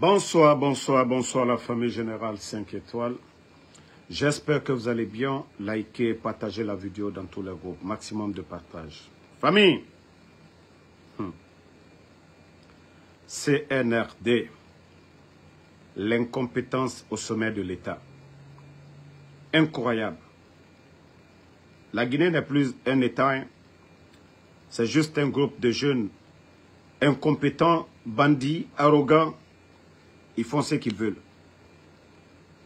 Bonsoir, bonsoir, bonsoir la famille générale 5 étoiles. J'espère que vous allez bien. Likez, partagez la vidéo dans tous les groupes. Maximum de partage. Famille, CNRD, l'incompétence au sommet de l'État. Incroyable. La Guinée n'est plus un État, hein. C'est juste un groupe de jeunes incompétents, bandits, arrogants. Ils font ce qu'ils veulent.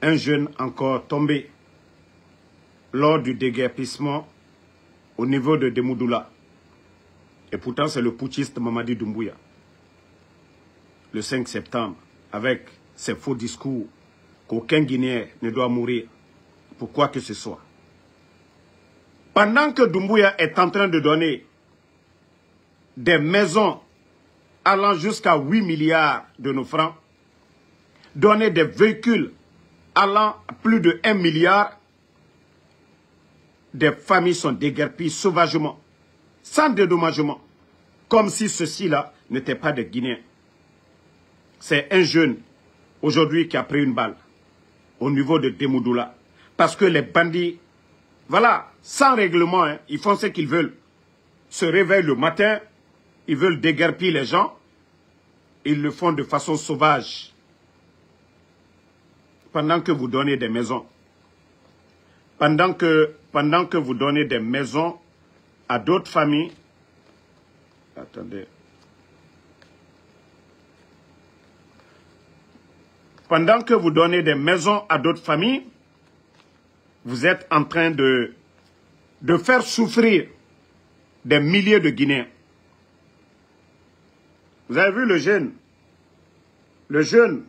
Un jeune encore tombé lors du déguerpissement au niveau de Demoudoula. Et pourtant, c'est le putschiste Mamadi Doumbouya. Le 5 septembre, avec ses faux discours qu'aucun Guinéen ne doit mourir pour quoi que ce soit. Pendant que Doumbouya est en train de donner des maisons allant jusqu'à 8 milliards de nos francs, donner des véhicules allant à plus de 1 milliard, des familles sont déguerpies sauvagement, sans dédommagement, comme si ceux-ci-là n'étaient pas des Guinéens. C'est un jeune, aujourd'hui, qui a pris une balle au niveau de Demoudoula. Parce que les bandits, voilà, sans règlement, hein, ils font ce qu'ils veulent. Se réveillent le matin, ils veulent déguerpir les gens. Ils le font de façon sauvage. Pendant que vous donnez des maisons. Pendant que vous donnez des maisons à d'autres familles. Attendez. Pendant que vous donnez des maisons à d'autres familles, vous êtes en train de faire souffrir des milliers de Guinéens. Vous avez vu le jeune? Le jeune,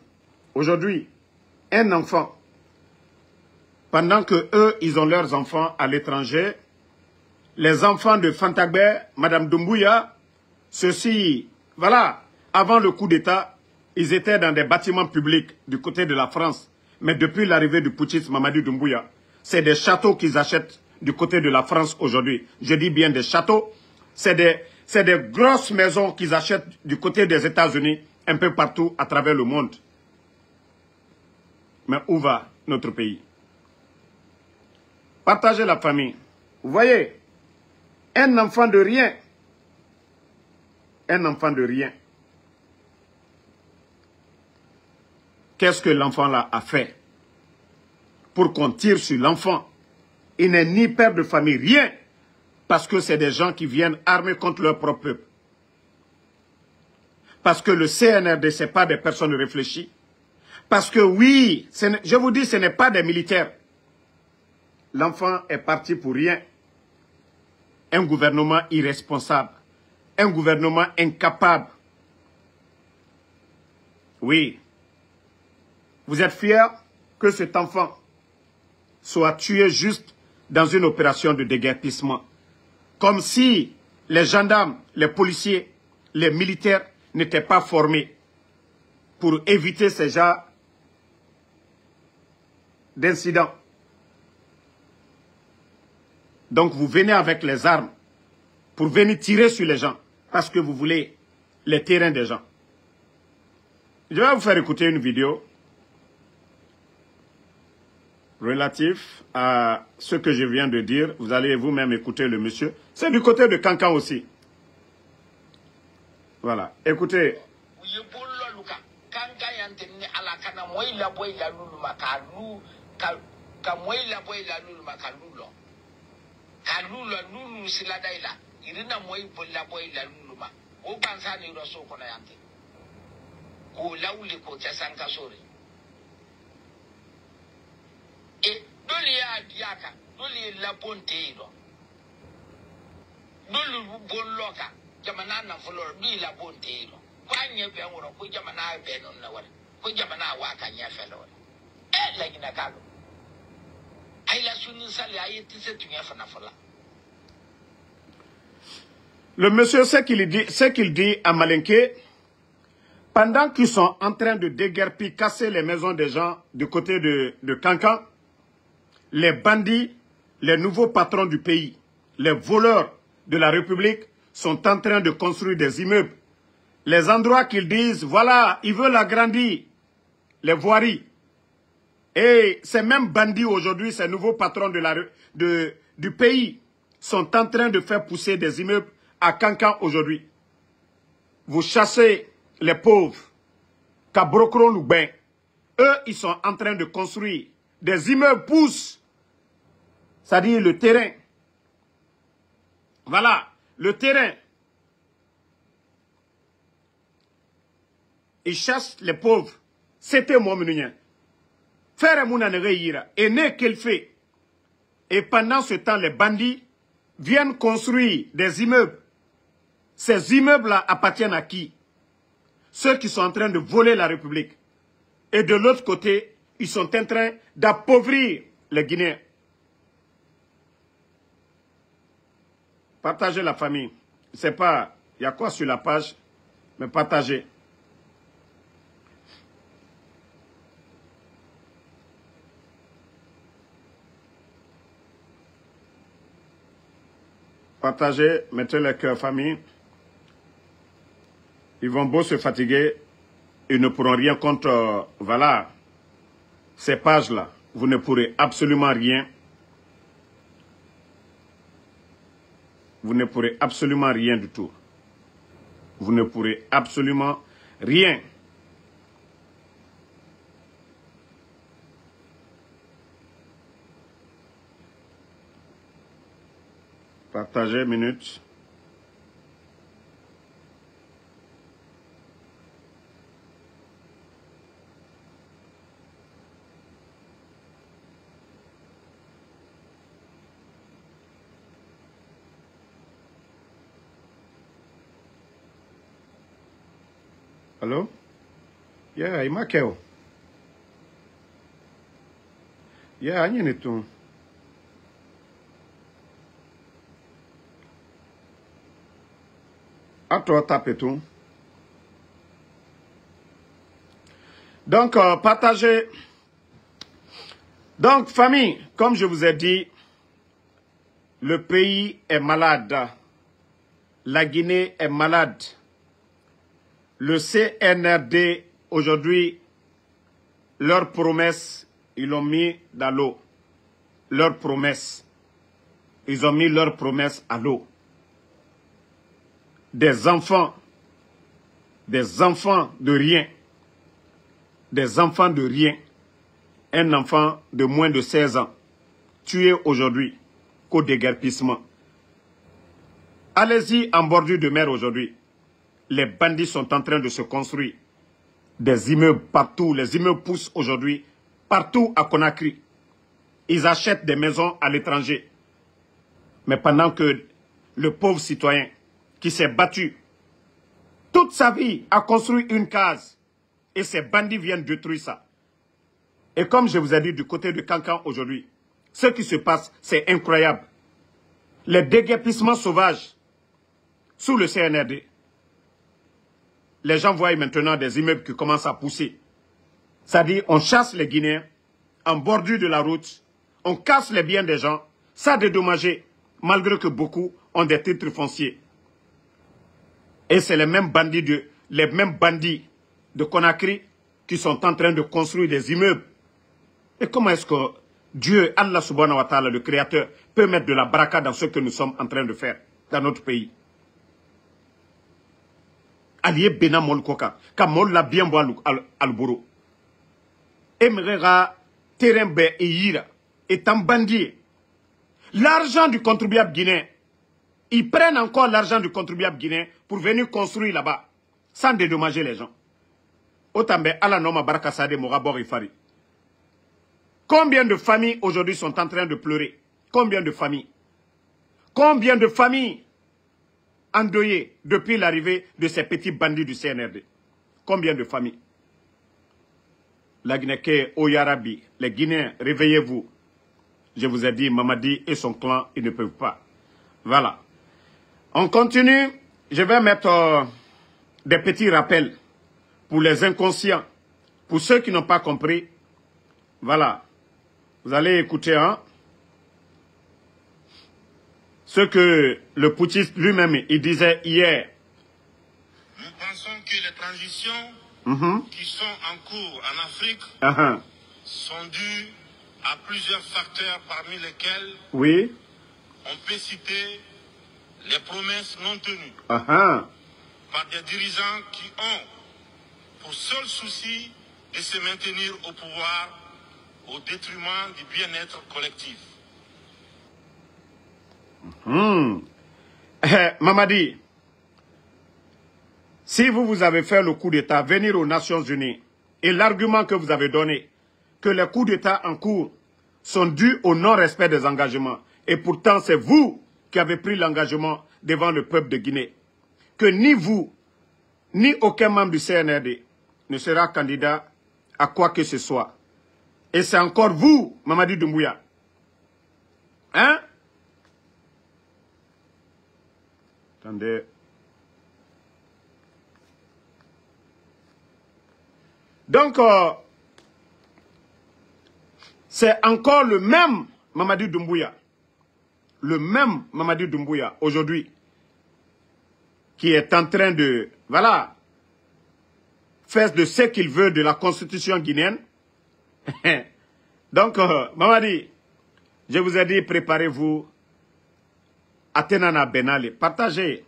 aujourd'hui, un enfant. Pendant que eux, ils ont leurs enfants à l'étranger, les enfants de Fantagbe, Madame Doumbouya, ceux-ci, voilà, avant le coup d'État, ils étaient dans des bâtiments publics du côté de la France. Mais depuis l'arrivée du putschiste Mamadi Doumbouya, c'est des châteaux qu'ils achètent du côté de la France aujourd'hui. Je dis bien des châteaux. C'est des grosses maisons qu'ils achètent du côté des États-Unis, un peu partout à travers le monde. Mais où va notre pays? Partagez la famille. Vous voyez, un enfant de rien. Un enfant de rien. Qu'est-ce que l'enfant-là a fait pour qu'on tire sur l'enfant? Il n'est ni père de famille, rien. Parce que c'est des gens qui viennent armés contre leur propre peuple. Parce que le CNRD, ce n'est pas des personnes réfléchies. Parce que oui, je vous dis, ce n'est pas des militaires. L'enfant est parti pour rien. Un gouvernement irresponsable. Un gouvernement incapable. Oui. Vous êtes fiers que cet enfant soit tué juste dans une opération de déguerpissement. Comme si les gendarmes, les policiers, les militaires n'étaient pas formés pour éviter ce genre d'incidents. Donc vous venez avec les armes pour venir tirer sur les gens parce que vous voulez les terrains des gens. Je vais vous faire écouter une vidéo relatif à ce que je viens de dire. Vous allez vous-même écouter le monsieur. C'est du côté de Cancan aussi. Voilà, écoutez. E dole ya diaka dole la bonteiro dole bolloka jamana na flor bi la bonteiro kwanye be ngoro ko jamana be non na wala ko jamana wa ka nya felo la gina kago ay la sunu sali ay tise tunya fana fola. Le monsieur, ce qu'il dit à Malinké, pendant qu'ils sont en train de déguerpir, casser les maisons des gens du côté de Cancan, les bandits, les nouveaux patrons du pays, les voleurs de la République sont en train de construire des immeubles. Les endroits qu'ils disent, voilà, ils veulent agrandir. les voiries. Et ces mêmes bandits aujourd'hui, ces nouveaux patrons du pays, sont en train de faire pousser des immeubles à Kankan aujourd'hui. Vous chassez les pauvres, Kabrokron-Loubin. Eux, ils sont en train de construire. Des immeubles poussent. C'est-à-dire le terrain. Voilà, le terrain. Ils chassent les pauvres. C'était mon menunien. Faire Mouna Nereira. Et n'est qu'elle fait. Et pendant ce temps, les bandits viennent construire des immeubles. Ces immeubles-là appartiennent à qui? Ceux qui sont en train de voler la République. Et de l'autre côté, ils sont en train d'appauvrir les Guinéens. Partagez la famille. Je ne sais pas, il y a quoi sur la page, mais partagez. Partagez, mettez le cœur famille. Ils vont beau se fatiguer, ils ne pourront rien contre, voilà, ces pages-là. Vous ne pourrez absolument rien. Vous ne pourrez absolument rien du tout. Vous ne pourrez absolument rien. Partagez, minute. Allô? Yeah, il m'a kéo. Yeah, il y a tout. À toi, tape tout. Donc, partagez. Donc, famille, comme je vous ai dit, le pays est malade. La Guinée est malade. Le CNRD, aujourd'hui, leurs promesses, ils l'ont mis dans l'eau. Leurs promesses. Ils ont mis leurs promesses à l'eau. Des enfants de rien. Des enfants de rien. Un enfant de moins de 16 ans, tué aujourd'hui, qu'au déguerpissement. Allez-y en bordure de mer aujourd'hui. Les bandits sont en train de se construire. Des immeubles partout. Les immeubles poussent aujourd'hui partout à Conakry. Ils achètent des maisons à l'étranger. Mais pendant que le pauvre citoyen qui s'est battu toute sa vie à construire une case et ces bandits viennent détruire ça. Et comme je vous ai dit du côté de Kankan aujourd'hui, ce qui se passe, c'est incroyable. Les déguerpissements sauvages sous le CNRD. Les gens voient maintenant des immeubles qui commencent à pousser. C'est-à-dire, on chasse les Guinéens en bordure de la route, on casse les biens des gens, ça dédommagé, malgré que beaucoup ont des titres fonciers. Et c'est les mêmes bandits de Conakry qui sont en train de construire des immeubles. Et comment est-ce que Dieu, Allah subhanahu wa ta'ala, le Créateur, peut mettre de la baraka dans ce que nous sommes en train de faire dans notre pays? Allié Bena Molkoka, comme on l'a bien boit al bourreau. Emrera, Terembe et Yira, est un bandit. L'argent du contribuable guinéen, ils prennent encore l'argent du contribuable guinéen pour venir construire là-bas, sans dédommager les gens. Otambe, ala noma baraka sade morabor ifari. Combien de familles aujourd'hui sont en train de pleurer? Combien de familles? Combien de familles endeuillées depuis l'arrivée de ces petits bandits du CNRD? Combien de familles? La Guinée, Oyarabi, les Guinéens, réveillez-vous. Je vous ai dit, Mamadi et son clan, ils ne peuvent pas. Voilà. On continue. Je vais mettre des petits rappels pour les inconscients. Pour ceux qui n'ont pas compris. Voilà. Vous allez écouter, hein, ce que le putschiste lui-même, il disait hier. Nous pensons que les transitions qui sont en cours en Afrique sont dus à plusieurs facteurs, parmi lesquels on peut citer les promesses non tenues par des dirigeants qui ont pour seul souci de se maintenir au pouvoir au détriment du bien-être collectif. Mamadi, si vous avez fait le coup d'État, venir aux Nations Unies, et l'argument que vous avez donné, que les coups d'État en cours sont dus au non-respect des engagements, et pourtant c'est vous qui avez pris l'engagement devant le peuple de Guinée, que ni vous, ni aucun membre du CNRD ne sera candidat à quoi que ce soit. Et c'est encore vous, Mamadi Doumbouya. Hein? Attendez. Donc, c'est encore le même Mamadi Doumbouya. Le même Mamadi Doumbouya, aujourd'hui, qui est en train de, voilà, faire de ce qu'il veut de la constitution guinéenne. Donc, Mamadi, je vous ai dit, préparez-vous à Tenana Benale. Partagez.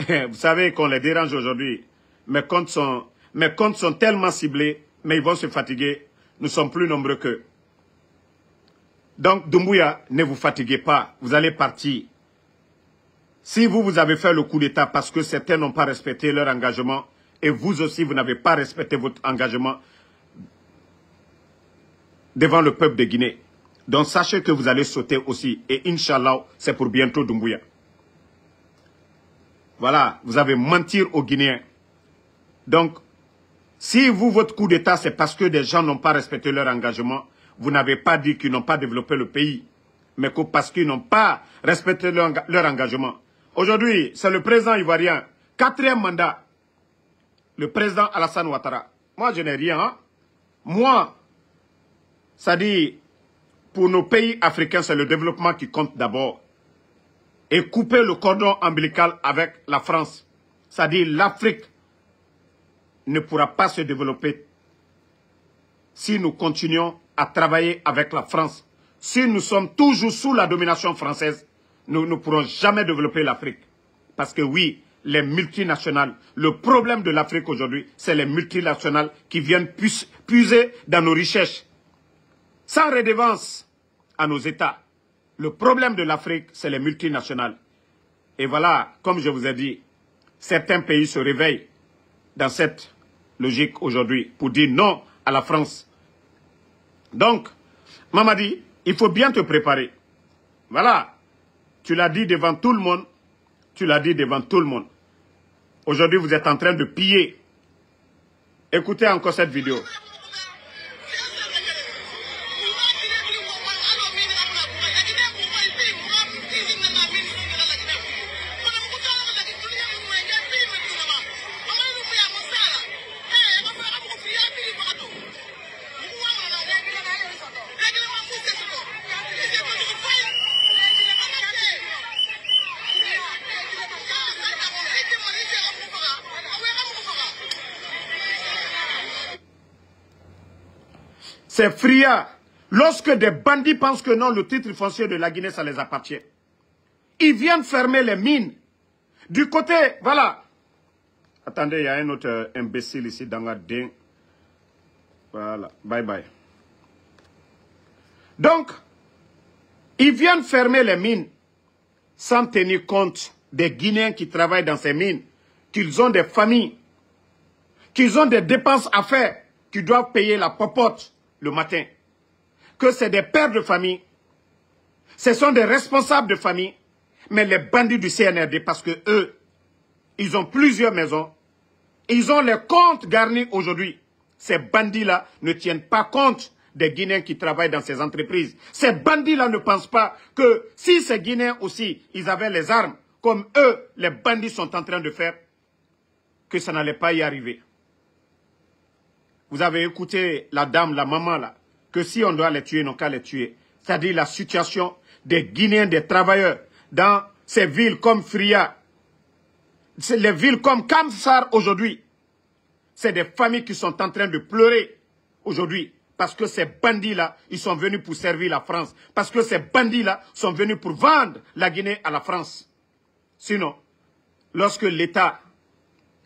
Vous savez qu'on les dérange aujourd'hui. Mes comptes sont tellement ciblés, mais ils vont se fatiguer. Nous sommes plus nombreux qu'eux. Donc, Doumbouya, ne vous fatiguez pas. Vous allez partir. Si vous avez fait le coup d'État parce que certains n'ont pas respecté leur engagement, et vous aussi, vous n'avez pas respecté votre engagement devant le peuple de Guinée. Donc, sachez que vous allez sauter aussi. Et Inch'Allah, c'est pour bientôt Doumbouya. Voilà, vous avez menti aux Guinéens. Donc, si votre coup d'État, c'est parce que des gens n'ont pas respecté leur engagement, vous n'avez pas dit qu'ils n'ont pas développé le pays, mais que parce qu'ils n'ont pas respecté leur engagement. Aujourd'hui, c'est le président ivoirien, 4e mandat, le président Alassane Ouattara. Moi, je n'ai rien. Hein? Moi, ça dit, pour nos pays africains, c'est le développement qui compte d'abord. Et couper le cordon ombilical avec la France. C'est-à-dire l'Afrique ne pourra pas se développer si nous continuons à travailler avec la France. Si nous sommes toujours sous la domination française, nous ne pourrons jamais développer l'Afrique. Parce que oui, les multinationales, le problème de l'Afrique aujourd'hui, c'est les multinationales qui viennent puiser dans nos richesses. Sans redevance à nos États. Le problème de l'Afrique, c'est les multinationales. Et voilà, comme je vous ai dit, certains pays se réveillent dans cette logique aujourd'hui pour dire non à la France. Donc, Mamadi, il faut bien te préparer. Voilà, tu l'as dit devant tout le monde. Tu l'as dit devant tout le monde. Aujourd'hui, vous êtes en train de piller. Écoutez encore cette vidéo. C'est Fria. Lorsque des bandits pensent que non, le titre foncier de la Guinée, ça les appartient. Ils viennent fermer les mines. Du côté, voilà. Attendez, il y a un autre imbécile ici dans la dingue. Voilà, bye bye. Donc, ils viennent fermer les mines sans tenir compte des Guinéens qui travaillent dans ces mines, qu'ils ont des familles, qu'ils ont des dépenses à faire, qu'ils doivent payer la popote le matin, que c'est des pères de famille, ce sont des responsables de famille, mais les bandits du CNRD, parce que eux, ils ont plusieurs maisons, ils ont les comptes garnis aujourd'hui. Ces bandits-là ne tiennent pas compte des Guinéens qui travaillent dans ces entreprises. Ces bandits-là ne pensent pas que si ces Guinéens aussi, ils avaient les armes, comme eux, les bandits sont en train de faire, que ça n'allait pas y arriver. Vous avez écouté la dame, la maman là, que si on doit les tuer, non qu'à les tuer. C'est-à-dire la situation des Guinéens, des travailleurs, dans ces villes comme Fria, les villes comme Kamsar aujourd'hui. c'est des familles qui sont en train de pleurer aujourd'hui. Parce que ces bandits-là, ils sont venus pour servir la France. Parce que ces bandits-là sont venus pour vendre la Guinée à la France. Sinon, lorsque l'État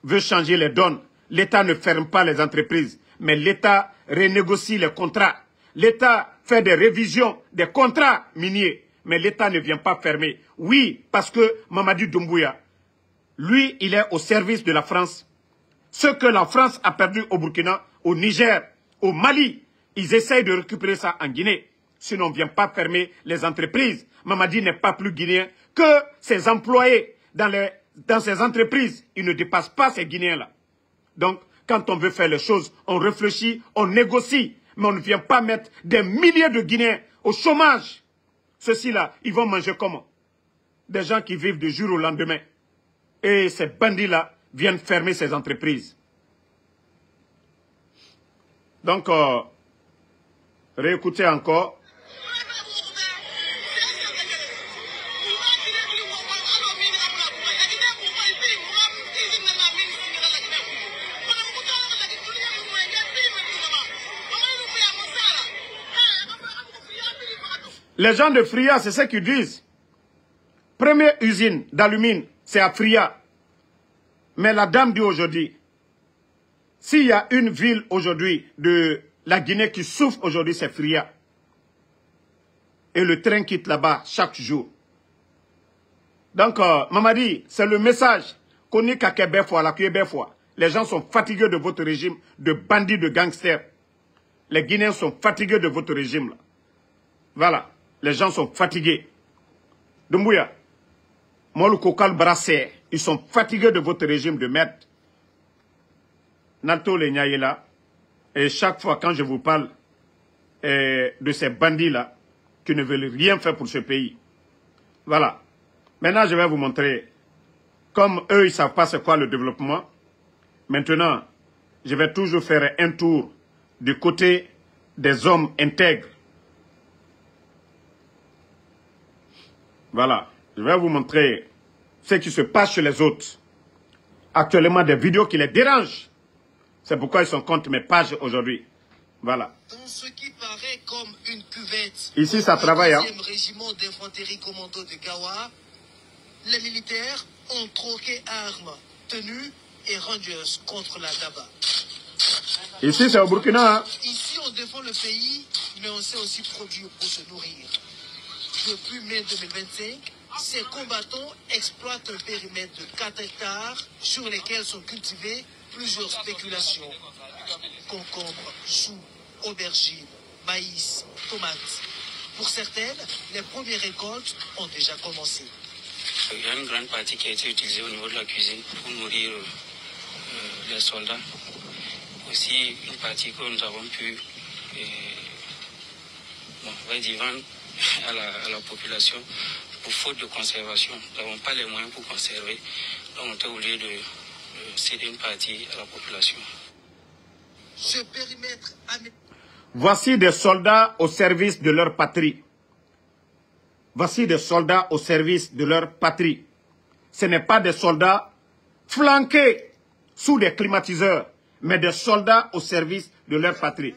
veut changer les donnes, l'État ne ferme pas les entreprises, mais l'État renégocie les contrats. L'État fait des révisions des contrats miniers, mais l'État ne vient pas fermer. Oui, parce que Mamadi Doumbouya, lui, il est au service de la France. Ce que la France a perdu au Burkina, au Niger, au Mali, ils essayent de récupérer ça en Guinée. Sinon, on ne vient pas fermer les entreprises. Mamadi n'est pas plus guinéen que ses employés dans ces entreprises. Ils ne dépassent pas ces Guinéens-là. Donc, quand on veut faire les choses, on réfléchit, on négocie. Mais on ne vient pas mettre des milliers de Guinéens au chômage. Ceux-ci-là, ils vont manger comment? Des gens qui vivent du jour au lendemain. Et ces bandits-là viennent fermer ces entreprises. Donc, réécoutez encore. Les gens de Fria, c'est ce qu'ils disent. Première usine d'alumine, c'est à Fria. Mais la dame dit aujourd'hui, s'il y a une ville aujourd'hui de la Guinée qui souffre aujourd'hui, c'est Fria. Et le train quitte là-bas chaque jour. Donc, Mamadi, c'est le message qu'on est qu'à Québec, la Québec. Les gens sont fatigués de votre régime de bandits, de gangsters. Les Guinéens sont fatigués de votre régime. Là. Voilà. Les gens sont fatigués. Doumbouya, Molu Kokal Brassé, ils sont fatigués de votre régime de merde. Nato le Nyayela, et chaque fois quand je vous parle de ces bandits-là, qui ne veulent rien faire pour ce pays. Voilà. Maintenant, je vais vous montrer, comme eux, ils ne savent pas c'est quoi le développement. Maintenant, je vais toujours faire un tour du côté des hommes intègres. Voilà, je vais vous montrer ce qui se passe chez les autres. Actuellement, des vidéos qui les dérangent. C'est pourquoi ils sont contre mes pages aujourd'hui. Voilà. Dans ce qui paraît comme une cuvette, ici, ça travaille. Le 2e régiment d'infanterie commando de Gawa, les militaires ont troqué armes, tenues et rangers contre la Daba. Ici, c'est au Burkina. Hein? Ici, on défend le pays, mais on sait aussi produire pour se nourrir. Depuis mai 2025, ces combattants exploitent un périmètre de 4 hectares sur lesquels sont cultivées plusieurs spéculations. Concombres, choux, aubergines, maïs, tomates. Pour certaines, les premières récoltes ont déjà commencé. Il y a une grande partie qui a été utilisée au niveau de la cuisine pour nourrir les soldats. Aussi une partie que nous avons pu vendre à la population pour faute de conservation. Nous n'avons pas les moyens pour conserver. Donc on était obligé de céder une partie à la population. Ce périmètre... Voici des soldats au service de leur patrie. Voici des soldats au service de leur patrie. Ce n'est pas des soldats flanqués sous des climatiseurs, mais des soldats au service de leur patrie.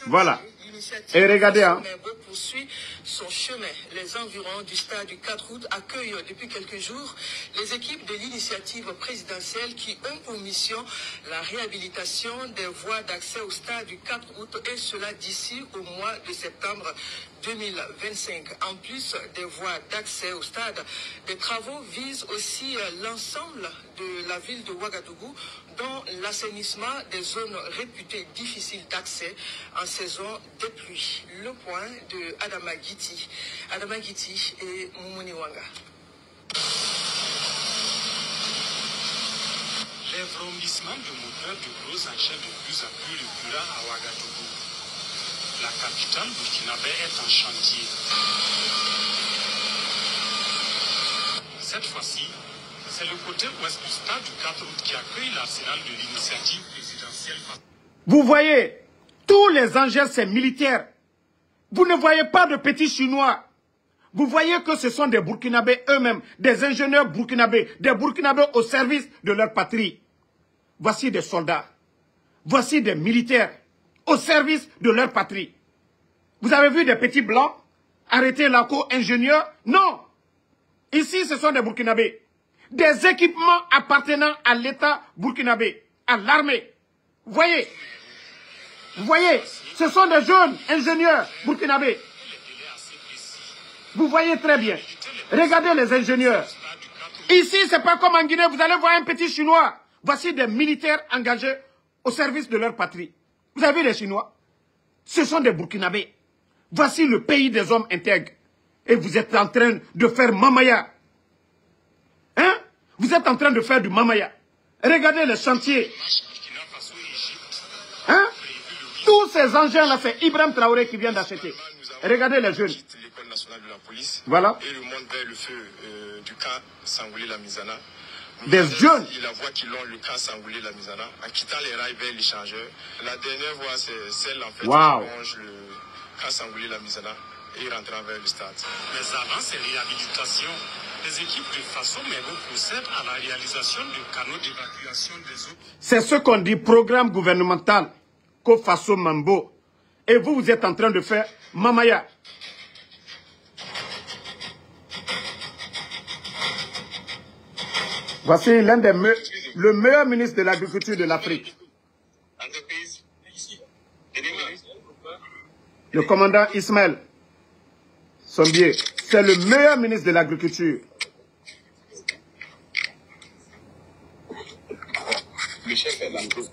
Voilà. Et regardez, hein. Poursuit son chemin. Les environs du stade du 4 août accueillent depuis quelques jours les équipes de l'initiative présidentielle qui ont pour mission la réhabilitation des voies d'accès au stade du 4 août et cela d'ici au mois de septembre 2025. En plus des voies d'accès au stade, des travaux visent aussi l'ensemble de la ville de Ouagadougou dont l'assainissement des zones réputées difficiles d'accès en saison de pluie. Le point de Adama Giti. Adama Giti et Moumouni Wanga. Les vrombissements de moteurs de gros engins de plus en plus récurrents à Ouagadougou. La capitale burkinabé est en chantier. Cette fois-ci, c'est le côté ouest du stade du 4 août qui accueille l'arsenal de l'initiative présidentielle. Vous voyez, tous les engins, c'est militaire. Vous ne voyez pas de petits Chinois. Vous voyez que ce sont des Burkinabés eux-mêmes, des ingénieurs burkinabés, des Burkinabés au service de leur patrie. Voici des soldats. Voici des militaires au service de leur patrie. Vous avez vu des petits blancs arrêter la co-ingénieur? Non. Ici, ce sont des Burkinabés. Des équipements appartenant à l'État burkinabé, à l'armée. Vous voyez, ce sont des jeunes ingénieurs burkinabés. Vous voyez très bien. Regardez les ingénieurs. Ici, ce n'est pas comme en Guinée, vous allez voir un petit Chinois. Voici des militaires engagés au service de leur patrie. Vous avez vu les Chinois? Ce sont des Burkinabés. Voici le pays des hommes intègres. Et vous êtes en train de faire mamaya. Hein? Vous êtes en train de faire du mamaya. Regardez les chantiers. Hein? Tous ces engins-là, c'est Ibrahim Traoré qui vient d'acheter. Regardez les jeunes. L'école nationale de la police. Voilà. Et le monde vers le feu du camp Sangoulé-Lamizana. Des jeunes. La voie qui longe le camp Sangoulé-Lamizana, en quittant les rails vers l'échangeur. La dernière voie, c'est celle en fait qui longe le camp Sangoulé-Lamizana et rentrant vers le stade. Mais avant ces réhabilitations, les équipes de Faso Mambo procèdent à la réalisation de canaux d'évacuation des eaux. C'est ce qu'on dit programme gouvernemental qu'au Faso Mambo. Et vous, vous êtes en train de faire mamaya. Voici l'un des le meilleur ministre de l'Agriculture de l'Afrique. Le commandant Ismaël Sombier, c'est le meilleur ministre de l'Agriculture. Le chef est là, tout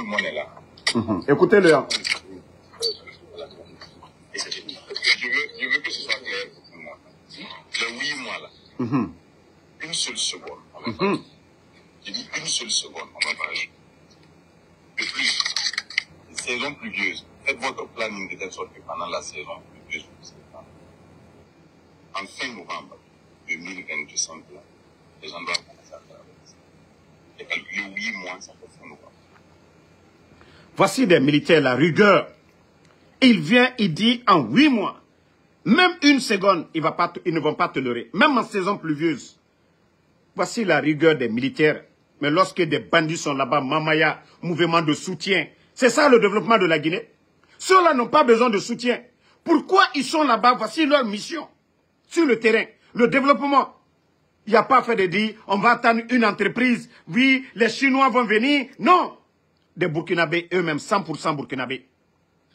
le monde est là. Écoutez-le. Hein. Je veux que ce soit clair pour tout le monde. Les 8 mois là, une seule seconde, on va pas. J'ai dit une seule seconde, on va pas. De plus, saison pluvieuse, faites votre planning de telle sorte que pendant la saison pluvieuse, en fin novembre 2025, les gens doivent commencer à travailler. Et calculer 8 mois, ça fait fin novembre. Voici des militaires, la rigueur. Il vient, il dit en 8 mois, même une seconde, ils ne vont pas tolérer, même en saison pluvieuse. Voici la rigueur des militaires. Mais lorsque des bandits sont là-bas, mamaya, mouvement de soutien, c'est ça le développement de la Guinée. Ceux-là n'ont pas besoin de soutien. Pourquoi ils sont là-bas? Voici leur mission. Sur le terrain, le développement. Il n'y a pas fait de dire, on va attendre une entreprise, oui, les Chinois vont venir. Non. Des Burkinabés eux-mêmes, 100% Burkinabés.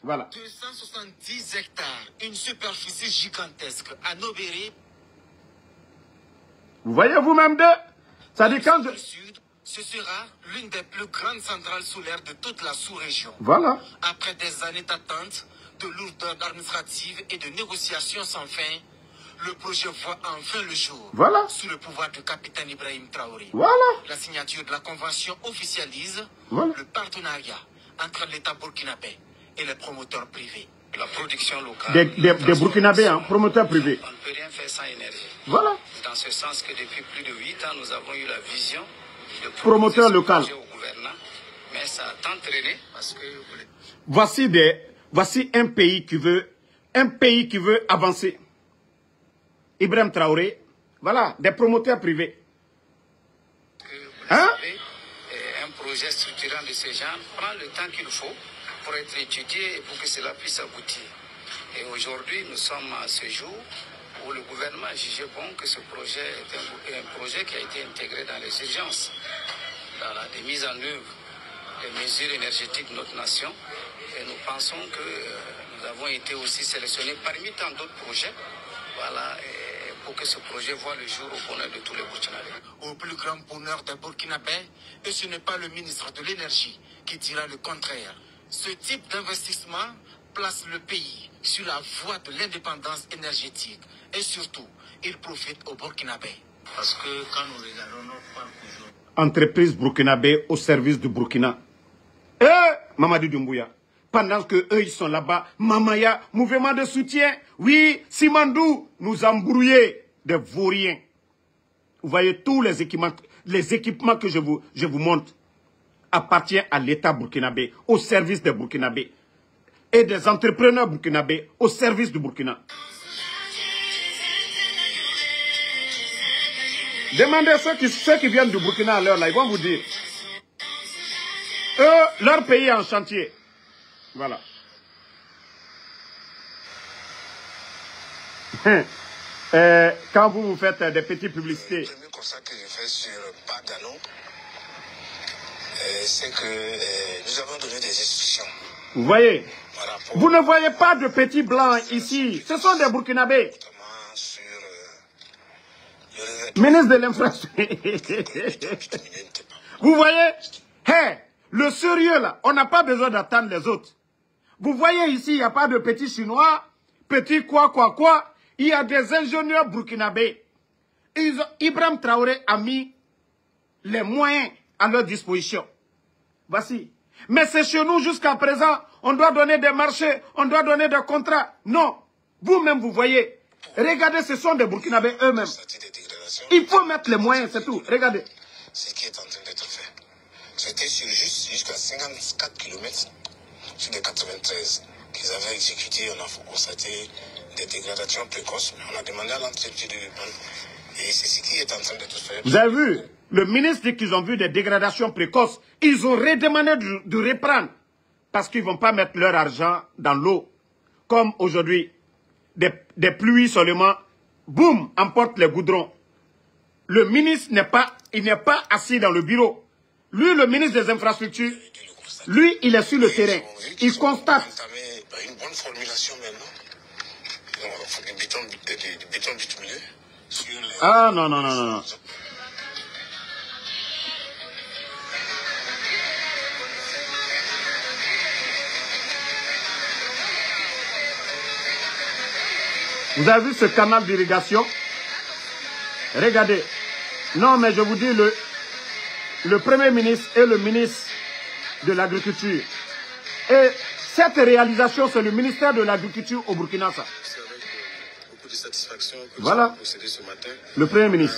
Voilà. 270 hectares, une superficie gigantesque à Nobéré. Vous voyez vous-même deux? Ça dit quand ce sera l'une des plus grandes centrales solaires de toute la sous-région. Voilà. Après des années d'attente, de lourdeur administrative et de négociations sans fin, le projet voit enfin le jour. Voilà. Sous le pouvoir du capitaine Ibrahim Traoré. Voilà. La signature de la convention officialise le partenariat entre l'État burkinabé et les promoteurs privés. La production locale. Des Burkinabés, hein, promoteurs privés. On ne peut rien faire sans énergie. Voilà. Dans ce sens que depuis plus de 8 ans, nous avons eu la vision de promoteur local au gouvernement, mais ça a tant traîné parce que... Voici un pays qui veut avancer. Ibrahim Traoré, voilà, des promoteurs privés. Vous savez, un projet structurant de ce genre prend le temps qu'il faut pour être étudié et pour que cela puisse aboutir. Et aujourd'hui, nous sommes à ce jour où le gouvernement a jugé bon que ce projet est un projet qui a été intégré dans les urgences, dans la mise en œuvre des mesures énergétiques de notre nation. Et nous pensons que nous avons été aussi sélectionnés parmi tant d'autres projets, voilà, pour que ce projet voit le jour au bonheur de tous les Burkinabés. Au plus grand bonheur des Burkinabés, et ce n'est pas le ministre de l'Énergie qui dira le contraire. Ce type d'investissement place le pays sur la voie de l'indépendance énergétique et surtout, il profite aux Burkinabés. Parce que quand nous regardons notre parc aujourd'hui... Entreprise burkinabé au service du Burkina. Mamadou Doumbouya. Pendant que eux ils sont là-bas, Mamaya, mouvement de soutien. Oui, Simandou, nous embrouillés des vauriens. Vous voyez tous les équipements que je vous montre appartiennent à l'État burkinabé, au service des Burkinabés. Et des entrepreneurs burkinabés au service du Burkina. Demandez ceux qui viennent du Burkina à l'heure là, ils vont vous dire. Eux, leur pays est en chantier. Voilà. Quand vous faites des petites publicités. Le premier constat que je fais sur Bagano, c'est que nous avons donné des instructions. Vous voyez, vous ne voyez pas de petits blancs ici. Ce sont des Burkinabés. Ministre de l'infrastructure. Vous voyez, hey, le sérieux là, on n'a pas besoin d'attendre les autres. Vous voyez ici, il n'y a pas de petits Chinois, petits quoi. Il y a des ingénieurs burkinabés. Ibrahim Traoré a mis les moyens à leur disposition. Voici. Mais c'est chez nous jusqu'à présent, on doit donner des marchés, on doit donner des contrats. Non. Vous-même, vous voyez. Regardez, ce sont des Burkinabés eux-mêmes. Il faut mettre les moyens, c'est tout. Regardez. Ce qui est en train d'être fait. C'était jusqu'à 54 km sur les 93 qu'ils avaient exécuté. On a constaté des dégradations précoces. Mais on a demandé à l'entretien du ban. Et c'est ce qui est en train d'être fait. Vous avez vu? Le ministre dit qu'ils ont vu des dégradations précoces. Ils ont redemandé de reprendre. Parce qu'ils ne vont pas mettre leur argent dans l'eau. Comme aujourd'hui, des pluies seulement, boum, emportent les goudrons. Le ministre n'est pas assis dans le bureau. Lui, le ministre des infrastructures, lui, il est sur le terrain. Il constate. Une bonne formulation maintenant. Du béton bitumineux. Ah non. Vous avez vu ce canal d'irrigation? Regardez. Non, mais je vous dis, le Premier ministre et le ministre de l'Agriculture. Et cette réalisation, c'est le ministère de l'Agriculture au Burkina Faso. C'est avec beaucoup de satisfaction que voilà. nous avons procédé ce matin. Le Premier ministre.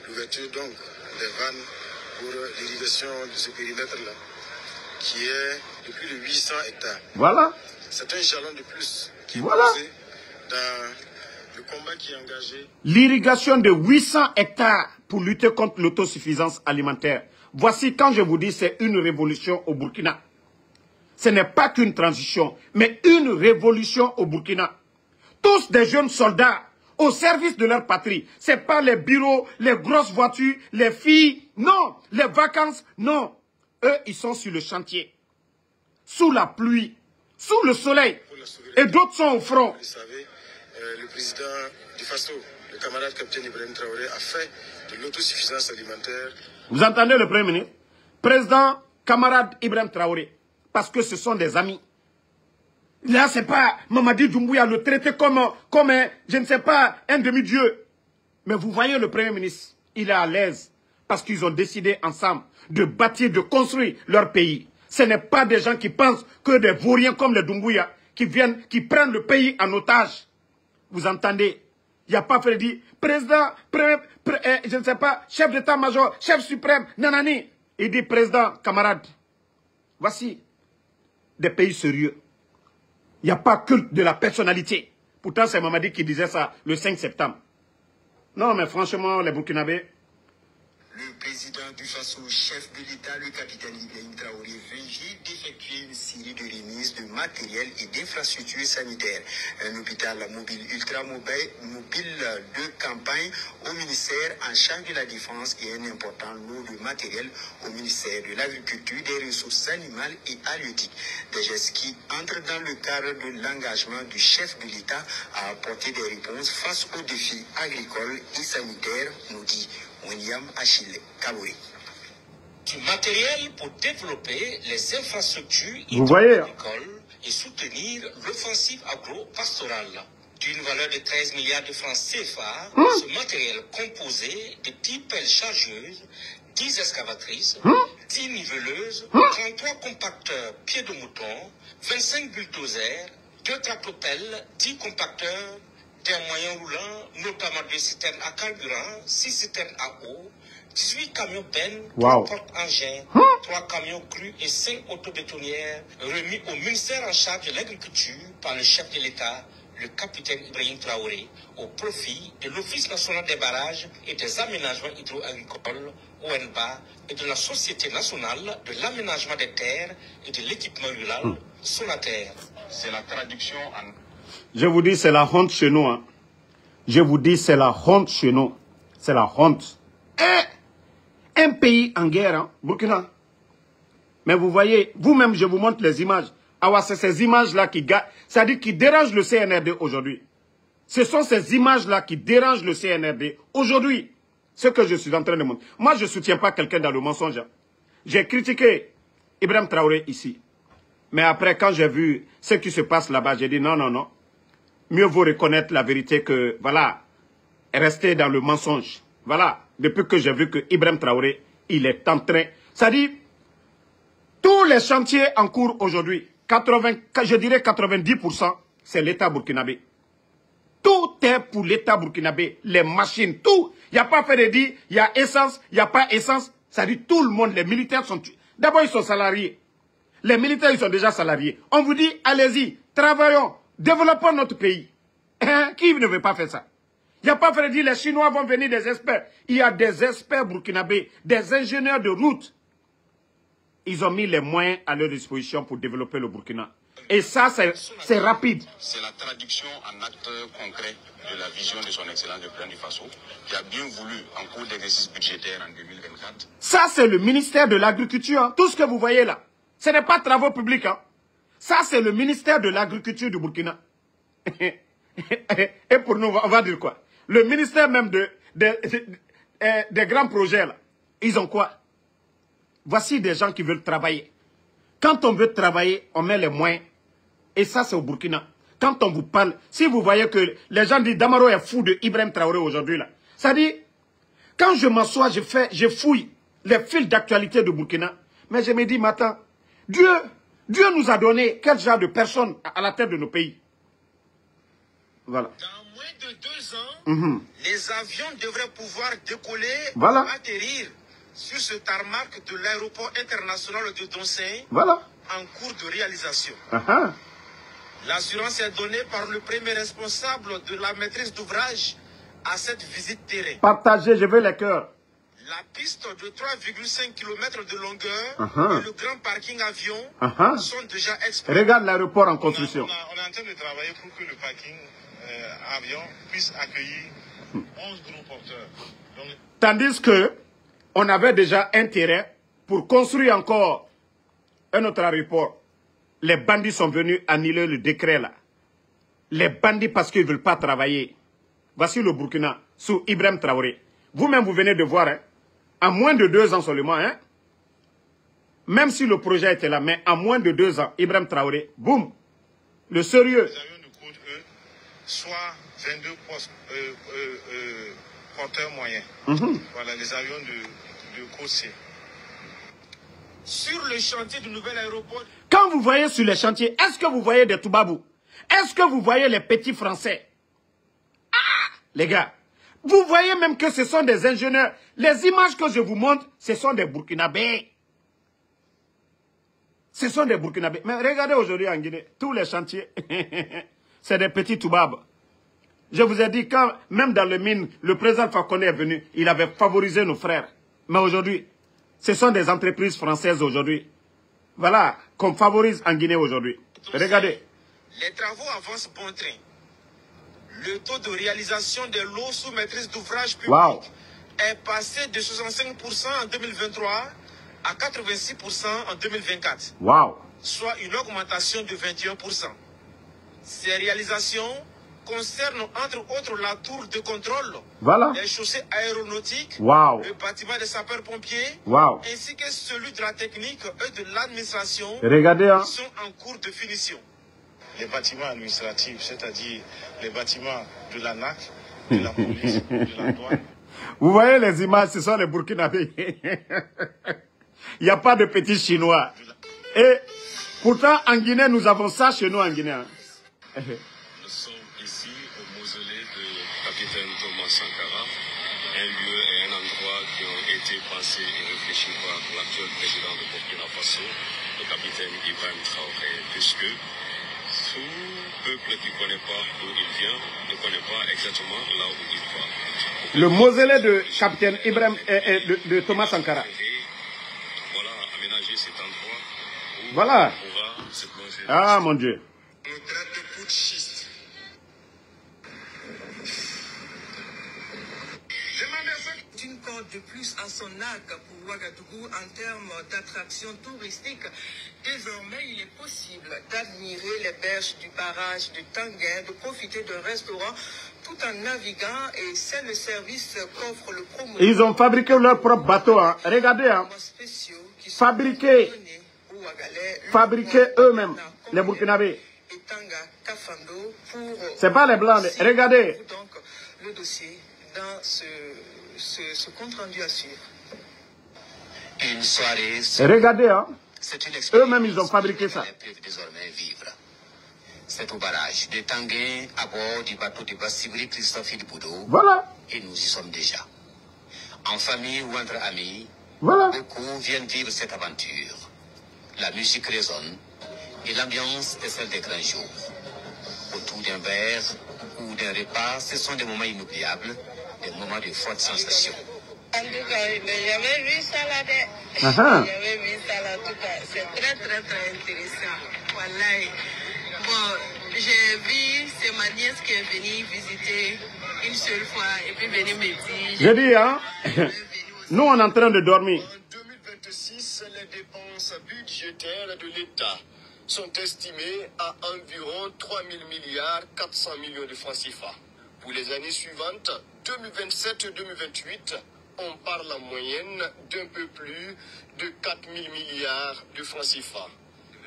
L'ouverture donc des vannes pour l'irrigation de ce périmètre-là, qui est de plus de 800 hectares. Voilà. C'est un jalon de plus qui est voilà. posé dans le combat qui est engagé. L'irrigation de 800 hectares pour lutter contre l'autosuffisance alimentaire. Voici quand je vous dis c'est une révolution au Burkina. Ce n'est pas qu'une transition, mais une révolution au Burkina. Tous des jeunes soldats au service de leur patrie. Ce n'est pas les bureaux, les grosses voitures, les filles, non. Les vacances, non. Eux, ils sont sur le chantier. Sous la pluie, sous le soleil. Et d'autres sont au front. Vous savez, le président du FASO, le camarade capitaine Ibrahim Traoré, a fait de l'autosuffisance alimentaire. Vous entendez le Premier ministre? Président, camarade Ibrahim Traoré. Parce que ce sont des amis. Là, c'est pas Mamadi Doumbouya le traiter comme un, je ne sais pas, un demi-dieu. Mais vous voyez le Premier ministre, il est à l'aise. Parce qu'ils ont décidé ensemble de bâtir, de construire leur pays. Ce n'est pas des gens qui pensent que des vauriens comme les Doumbouya qui viennent, qui prennent le pays en otage. Vous entendez? Il n'y a pas fait dire président, je ne sais pas, chef d'état-major, chef suprême, nanani. Il dit président, camarade. Voici des pays sérieux. Il n'y a pas culte de la personnalité. Pourtant, c'est Mamadi qui disait ça le 5 septembre. Non, mais franchement, les Burkinabés... Le président du FASO, chef de l'État, le capitaine Ibrahim Traoré, vient d'effectuer une série de remises de matériel et d'infrastructures sanitaires. Un hôpital mobile ultra-mobile de campagne au ministère en charge de la Défense et un important lot de matériel au ministère de l'Agriculture, des Ressources animales et halieutiques. Des gestes qui entrent dans le cadre de l'engagement du chef de l'État à apporter des réponses face aux défis agricoles et sanitaires, nous dit William Achille Kabouri. Du matériel pour développer les infrastructures agricoles et soutenir l'offensive agro-pastorale. D'une valeur de 13 milliards de francs CFA, ce matériel composé de 10 pelles chargeuses, 10 excavatrices, 10 niveleuses, 33 compacteurs pieds de mouton, 25 bulldozers, 2 tractopelles, 10 compacteurs, des moyens roulants, notamment 2 citernes à carburant, 6 citernes à eau, 18 camions bennes, 3 porte-engins, 3 camions crus et 5 autobétonnières remis au ministère en charge de l'agriculture par le chef de l'État, le capitaine Ibrahim Traoré au profit de l'Office national des barrages et des aménagements hydro-agricoles, ONBA, et de la Société nationale de l'aménagement des terres et de l'équipement rural, Sonater. C'est la traduction en... Je vous dis, c'est la honte chez nous. Hein. Je vous dis, c'est la honte chez nous. C'est la honte. Et un pays en guerre, hein, Burkina. Mais vous voyez, vous-même, je vous montre les images. Ah, c'est ces images-là qui dérangent le CNRD aujourd'hui. Ce sont ces images-là qui dérangent le CNRD aujourd'hui. Ce que je suis en train de montrer. Moi, je ne soutiens pas quelqu'un dans le mensonge. J'ai critiqué Ibrahim Traoré ici. Mais après, quand j'ai vu ce qui se passe là-bas, j'ai dit non, non, non. Mieux vaut reconnaître la vérité que, voilà, rester dans le mensonge. Voilà, depuis que j'ai vu que Ibrahim Traoré, il est en train... Ça dit, tous les chantiers en cours aujourd'hui, je dirais 90%, c'est l'État burkinabé. Tout est pour l'État burkinabé. Les machines, tout. Il n'y a pas fait de dire, il y a essence, il n'y a pas essence. Ça dit, tout le monde, les militaires sont... D'abord, ils sont salariés. Les militaires, ils sont déjà salariés. On vous dit, allez-y, travaillons, développons notre pays. Hein? Qui ne veut pas faire ça? Il n'y a pas fait de dire, les Chinois vont venir des experts. Il y a des experts burkinabés, des ingénieurs de route. Ils ont mis les moyens à leur disposition pour développer le Burkina. Et ça, c'est rapide. C'est la traduction en actes concrets de la vision de son Excellence le Président du Faso, qui a bien voulu, en cours d'exercice budgétaire en 2024. Ça, c'est le ministère de l'Agriculture. Hein. Tout ce que vous voyez là, ce n'est pas travaux publics. Hein. Ça, c'est le ministère de l'Agriculture du Burkina. Et pour nous, on va dire quoi? Le ministère même des grands projets, là, ils ont quoi? Voici des gens qui veulent travailler. Quand on veut travailler, on met les moyens. Et ça, c'est au Burkina. Quand on vous parle, si vous voyez que les gens disent Damaro est fou de Ibrahim Traoré aujourd'hui, là. Ça dit, quand je m'assois, je fouille les fils d'actualité de Burkina. Mais je me dis, mais attends, Dieu nous a donné quel genre de personnes à la tête de nos pays? Voilà. Dans moins de 2 ans, les avions devraient pouvoir décoller, voilà, atterrir sur ce tarmac de l'aéroport international de Donsey, voilà, en cours de réalisation. L'assurance est donnée par le premier responsable de la maîtrise d'ouvrage à cette visite terrain. Partagez, je veux les cœurs. La piste de 3,5 km de longueur et le grand parking avion sont déjà exposés. Regarde l'aéroport en construction. On est en train de travailler pour que le parking avion puisse accueillir 11 gros porteurs. Donc... Tandis que on avait déjà un terrain pour construire encore un autre aéroport. Les bandits sont venus annuler le décret là. Les bandits parce qu'ils ne veulent pas travailler. Voici le Burkina sous Ibrahim Traoré. Vous-même, vous venez de voir, hein, en moins de 2 ans seulement, hein, même si le projet était là, mais en moins de 2 ans, Ibrahim Traoré, boum, le sérieux. Les avions de côte, eux, soit 22 porteurs moyens. Voilà, les avions de côte C. Sur le chantier du nouvel aéroport. Quand vous voyez sur les chantiers, est-ce que vous voyez des Toubabou? Est-ce que vous voyez les petits Français? Ah, les gars, vous voyez même que ce sont des ingénieurs. Les images que je vous montre, ce sont des Burkinabés. Ce sont des Burkinabés. Mais regardez aujourd'hui en Guinée, tous les chantiers, c'est des petits Toubabs. Je vous ai dit, quand même dans le mine, le président Fakonde est venu, il avait favorisé nos frères. Mais aujourd'hui, ce sont des entreprises françaises aujourd'hui. Voilà, qu'on favorise en Guinée aujourd'hui. Regardez. Les travaux avancent bon train. Le taux de réalisation des lots sous maîtrise d'ouvrage public est passé de 65% en 2023 à 86% en 2024. Soit une augmentation de 21%. Ces réalisations concernent entre autres la tour de contrôle, les chaussées aéronautiques, le bâtiment des sapeurs-pompiers, ainsi que celui de la technique et de l'administration qui sont en cours de finition. Les bâtiments administratifs, c'est-à-dire les bâtiments de l'ANAC, de la police, de la douane. Vous voyez les images, ce sont les Burkinabés. Il n'y a pas de petits Chinois. Et pourtant, en Guinée, nous avons ça chez nous en Guinée. Nous sommes ici au mausolée de capitaine Thomas Sankara, un lieu et un endroit qui ont été pensés et réfléchis par l'actuel président de Burkina Faso, le capitaine Ibrahim Traoré, puisque peuple qui ne connaît pas d'où il vient, ne connaît pas exactement là où il va. Le mausolée de capitaine Ibrahim de Thomas Sankara. Voilà, aménager cet endroit où voilà. on pourra se plonger. Ah mon Dieu. On nous traite de putschistes. Une corde de plus à son arc pour Ouagadougou en termes d'attraction touristique. Désormais, il est possible d'admirer les berges du barrage de Tanguin, de profiter d'un restaurant tout en naviguant, et c'est le service qu'offre le promoteur. Ils ont fabriqué leur propre bateau. Hein. Regardez, hein. Fabriqué eux-mêmes, les Burkinabés. C'est pas les Blancs. Regardez. Donc, le dossier dans ce compte rendu à suivre. Une soirée. Regardez, hein. Eux-mêmes, ils ont fabriqué ça. Désormais vivre. C'est au barrage de Tanguin, à bord du bateau de Bassibri Christophe Boudou. Voilà. Et nous y sommes déjà. En famille ou entre amis, voilà. Beaucoup viennent vivre cette aventure. La musique résonne et l'ambiance est celle des grands jours. Autour d'un verre ou d'un repas, ce sont des moments inoubliables, des moments de forte sensation. En tout cas, j'avais vu ça là. J'avais vu ça là, en tout cas. C'est très, très, très intéressant. Voilà. Bon, j'ai vu, c'est ma nièce qui est venue visiter une seule fois et puis venue me dire. Je dis, hein, nous on est en train de dormir. En 2026, les dépenses budgétaires de l'État sont estimées à environ 3 000 milliards 400 millions de francs CFA. Pour les années suivantes, 2027-2028, on parle en moyenne d'un peu plus de 4 000 milliards de francs CFA.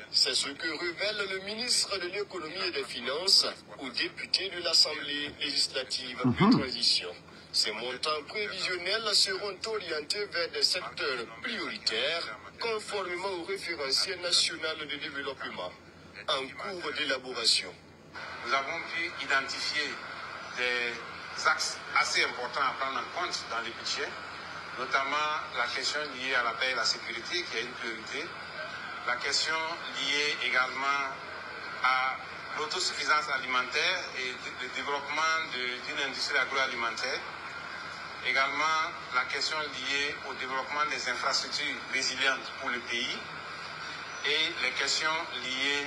C'est ce que révèle le ministre de l'économie et des finances aux députés de l'Assemblée législative de transition. Ces montants prévisionnels seront orientés vers des secteurs prioritaires conformément au référentiel national de développement en cours d'élaboration. Nous avons pu identifier des axes assez importants à prendre en compte dans les budgets, notamment la question liée à la paix et la sécurité qui est une priorité, la question liée également à l'autosuffisance alimentaire et le développement d'une industrie agroalimentaire, également la question liée au développement des infrastructures résilientes pour le pays et les questions liées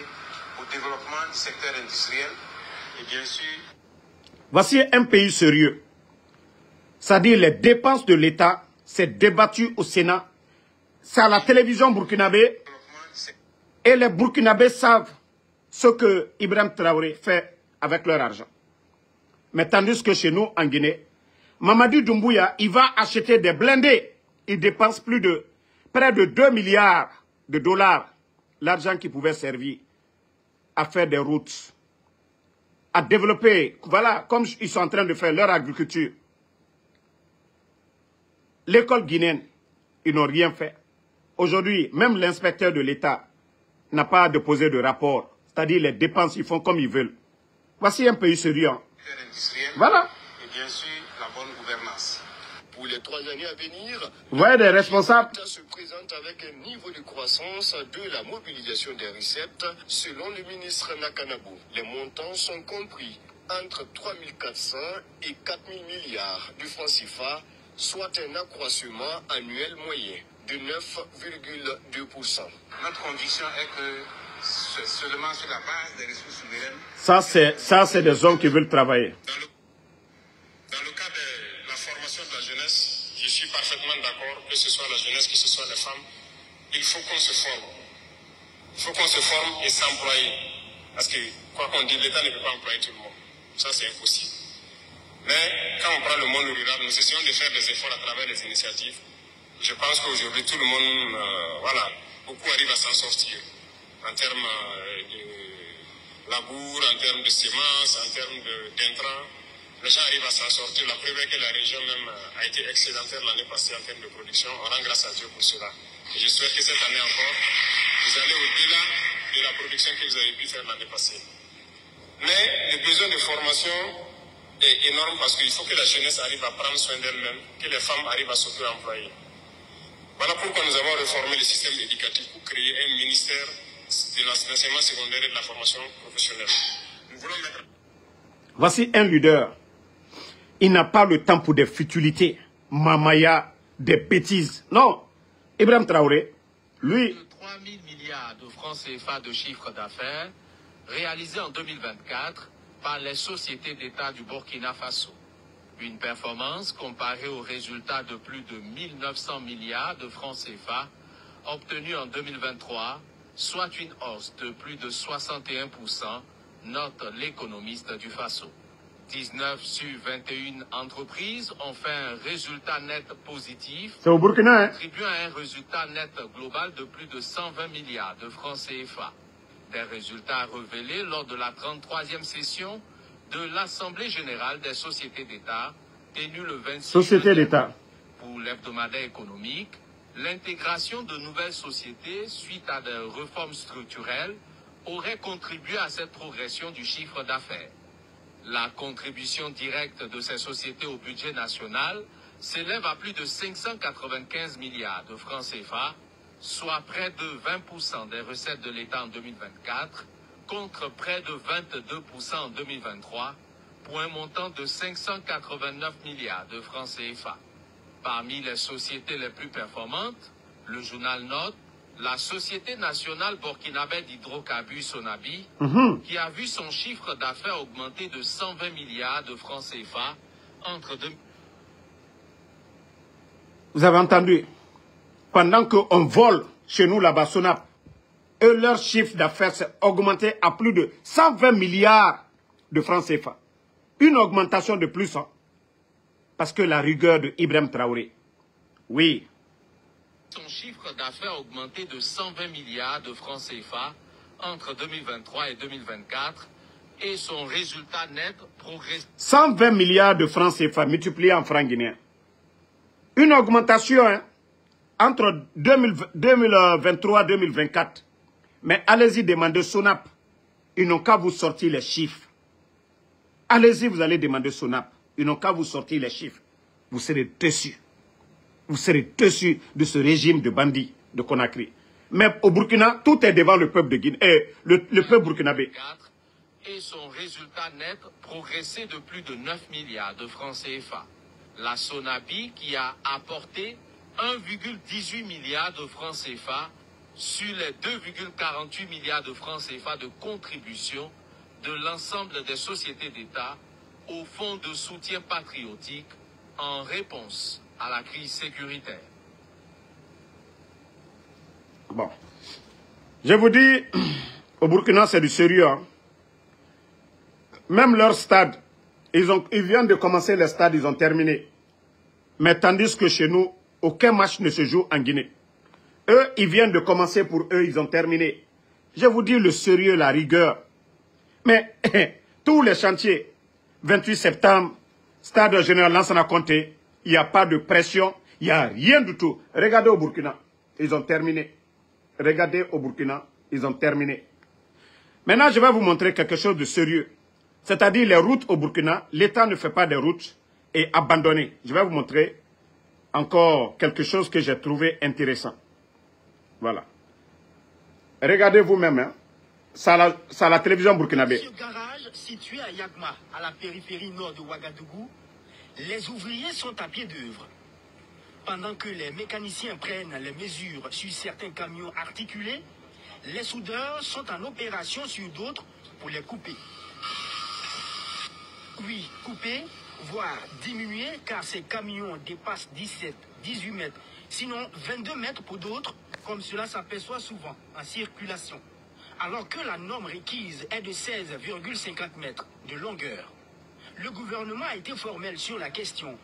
au développement du secteur industriel et bien sûr... Voici un pays sérieux. C'est-à-dire les dépenses de l'État, c'est débattu au Sénat, c'est à la télévision burkinabé, et les Burkinabés savent ce que Ibrahim Traoré fait avec leur argent. Mais tandis que chez nous, en Guinée, Mamadou Doumbouya, il va acheter des blindés. Il dépense près de 2 milliards de dollars, l'argent qui pouvait servir à faire des routes, à développer, voilà, comme ils sont en train de faire leur agriculture. L'école guinéenne, ils n'ont rien fait. Aujourd'hui, même l'inspecteur de l'État n'a pas déposé de rapport. C'est-à-dire les dépenses, ils font comme ils veulent. Voici un pays sérieux. Voilà. Et bien sûr, la bonne gouvernance. Pour les 3 années à venir, vous voyez des responsables se présente avec un niveau de croissance de la mobilisation des recettes. Selon le ministre Nakanabou, les montants sont compris entre 3 400 et 4 000 milliards de francs CFA, soit un accroissement annuel moyen de 9,2%. Notre conviction est que c'est seulement sur la base des ressources souveraines. Ça, c'est des hommes qui veulent travailler. Dans le cas de la formation de la jeunesse, je suis parfaitement d'accord, que ce soit la jeunesse, que ce soit les femmes, il faut qu'on se forme. Il faut qu'on se forme et s'employer. Parce que, quoi qu'on dise, l'État ne peut pas employer tout le monde. Ça, c'est impossible. Mais quand on prend le monde rural, nous essayons de faire des efforts à travers les initiatives. Je pense qu'aujourd'hui, tout le monde, voilà, beaucoup arrivent à s'en sortir. En termes de labour, en termes de semences, en termes d'intrants. Les gens arrivent à s'en sortir. La preuve est que la région même a été excédentaire l'année passée en termes de production. On rend grâce à Dieu pour cela. Et je souhaite que cette année encore, vous allez au-delà de la production que vous avez pu faire l'année passée. Mais le besoin de formation est énorme parce qu'il faut que la jeunesse arrive à prendre soin d'elle-même, que les femmes arrivent à s'auto-employer. Voilà pourquoi nous avons réformé le système éducatif pour créer un ministère de l'enseignement secondaire et de la formation professionnelle. Nous voulons mettre... Voici un leader. Il n'a pas le temps pour des futilités, mamaya, des bêtises. Non. Ibrahim Traoré, lui... 3 000 milliards de francs CFA de chiffre d'affaires réalisés en 2024 par les sociétés d'État du Burkina Faso. Une performance comparée aux résultats de plus de 1900 milliards de francs CFA obtenus en 2023, soit une hausse de plus de 61%, note l'économiste du Faso. 19 sur 21 entreprises ont fait un résultat net positif, c'est au Burkina, contribuant à un résultat net global de plus de 120 milliards de francs CFA. Des résultats révélés lors de la 33e session de l'Assemblée générale des sociétés d'État, tenue le 26 juillet. Pour l'hebdomadaire économique, l'intégration de nouvelles sociétés suite à des réformes structurelles aurait contribué à cette progression du chiffre d'affaires. La contribution directe de ces sociétés au budget national s'élève à plus de 595 milliards de francs CFA, soit près de 20% des recettes de l'État en 2024, contre près de 22% en 2023, pour un montant de 589 milliards de francs CFA. Parmi les sociétés les plus performantes, le journal note la Société nationale burkinabé d'hydrocarbures Sonabi, qui a vu son chiffre d'affaires augmenter de 120 milliards de francs CFA entre deux... Vous avez entendu? Pendant qu'on vole chez nous là-bas, Sonap, eux, leur chiffre d'affaires s'est augmenté à plus de 120 milliards de francs CFA. Une augmentation de plus, hein? Parce que la rigueur de Ibrahim Traoré. Oui. Son chiffre d'affaires a augmenté de 120 milliards de francs CFA entre 2023 et 2024 et son résultat net progresse. 120 milliards de francs CFA multipliés en francs guinéens. Une augmentation, hein, entre 2023 et 2024. Mais allez-y demander Sonap. Ils n'ont qu'à vous sortir les chiffres. Allez-y, vous allez demander Sonap. Ils n'ont qu'à vous sortir les chiffres. Vous serez déçus. Vous serez déçus de ce régime de bandits de Conakry. Mais au Burkina, tout est devant le peuple de Guinée, le peuple burkinabé. Et son résultat net progressé de plus de 9 milliards de francs CFA. La Sonabi qui a apporté 1,18 milliard de francs CFA sur les 2,48 milliards de francs CFA de contribution de l'ensemble des sociétés d'État au fonds de soutien patriotique en réponse à la crise sécuritaire. Bon. Je vous dis, au Burkina, c'est du sérieux. Hein. Même leur stade, ils viennent de commencer les stades, ils ont terminé. Mais tandis que chez nous, aucun match ne se joue en Guinée. Eux, ils viennent de commencer pour eux, ils ont terminé. Je vous dis le sérieux, la rigueur. Mais tous les chantiers, 28 septembre, stade général Lansana Conté, il n'y a pas de pression, il n'y a rien du tout. Regardez au Burkina, ils ont terminé. Regardez au Burkina, ils ont terminé. Maintenant, je vais vous montrer quelque chose de sérieux. C'est-à-dire les routes au Burkina, l'État ne fait pas des routes et abandonné. Je vais vous montrer encore quelque chose que j'ai trouvé intéressant. Voilà. Regardez vous-même, hein. Ça la télévision burkinabé. Ce garage situé à Yagma, à la périphérie nord de Ouagadougou, les ouvriers sont à pied d'œuvre. Pendant que les mécaniciens prennent les mesures sur certains camions articulés, les soudeurs sont en opération sur d'autres pour les couper. Oui, couper, voire diminuer, car ces camions dépassent 17, 18 mètres, sinon 22 mètres pour d'autres, comme cela s'aperçoit souvent en circulation. Alors que la norme requise est de 16,50 mètres de longueur. Le gouvernement a été formel sur la question.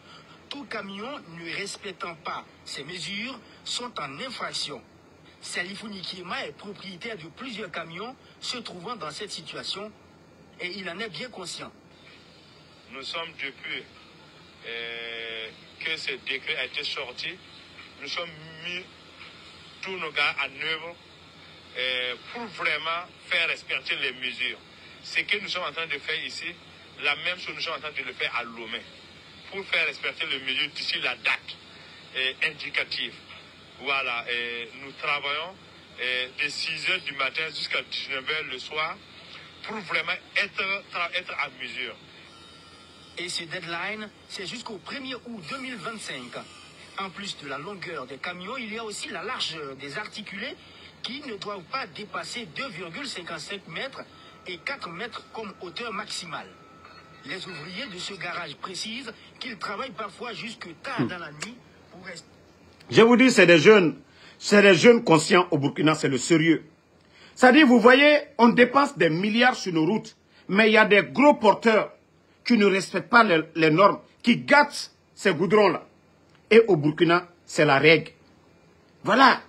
Tout camion ne respectant pas ces mesures sont en infraction. Salifouni Kiema est propriétaire de plusieurs camions se trouvant dans cette situation et il en est bien conscient. Nous sommes depuis que ce décret a été sorti, nous sommes mis tous nos gars à œuvre pour vraiment faire respecter les mesures. Ce que nous sommes en train de faire ici, la même chose nous sommes en train de le faire à Lomé, pour faire respecter les mesures d'ici la date indicative. Voilà, nous travaillons de 6 h du matin jusqu'à 19 h le soir pour vraiment être à mesure. Et ce deadline, c'est jusqu'au 1er août 2025. En plus de la longueur des camions, il y a aussi la largeur des articulés qui ne doivent pas dépasser 2,55 mètres et 4 mètres comme hauteur maximale. Les ouvriers de ce garage précisent qu'ils travaillent parfois jusque tard dans la nuit pour rester. Je vous dis, c'est des jeunes conscients au Burkina, c'est le sérieux. C'est-à-dire, vous voyez, on dépense des milliards sur nos routes, mais il y a des gros porteurs qui ne respectent pas les normes, qui gâtent ces goudrons-là. Et au Burkina, c'est la règle. Voilà.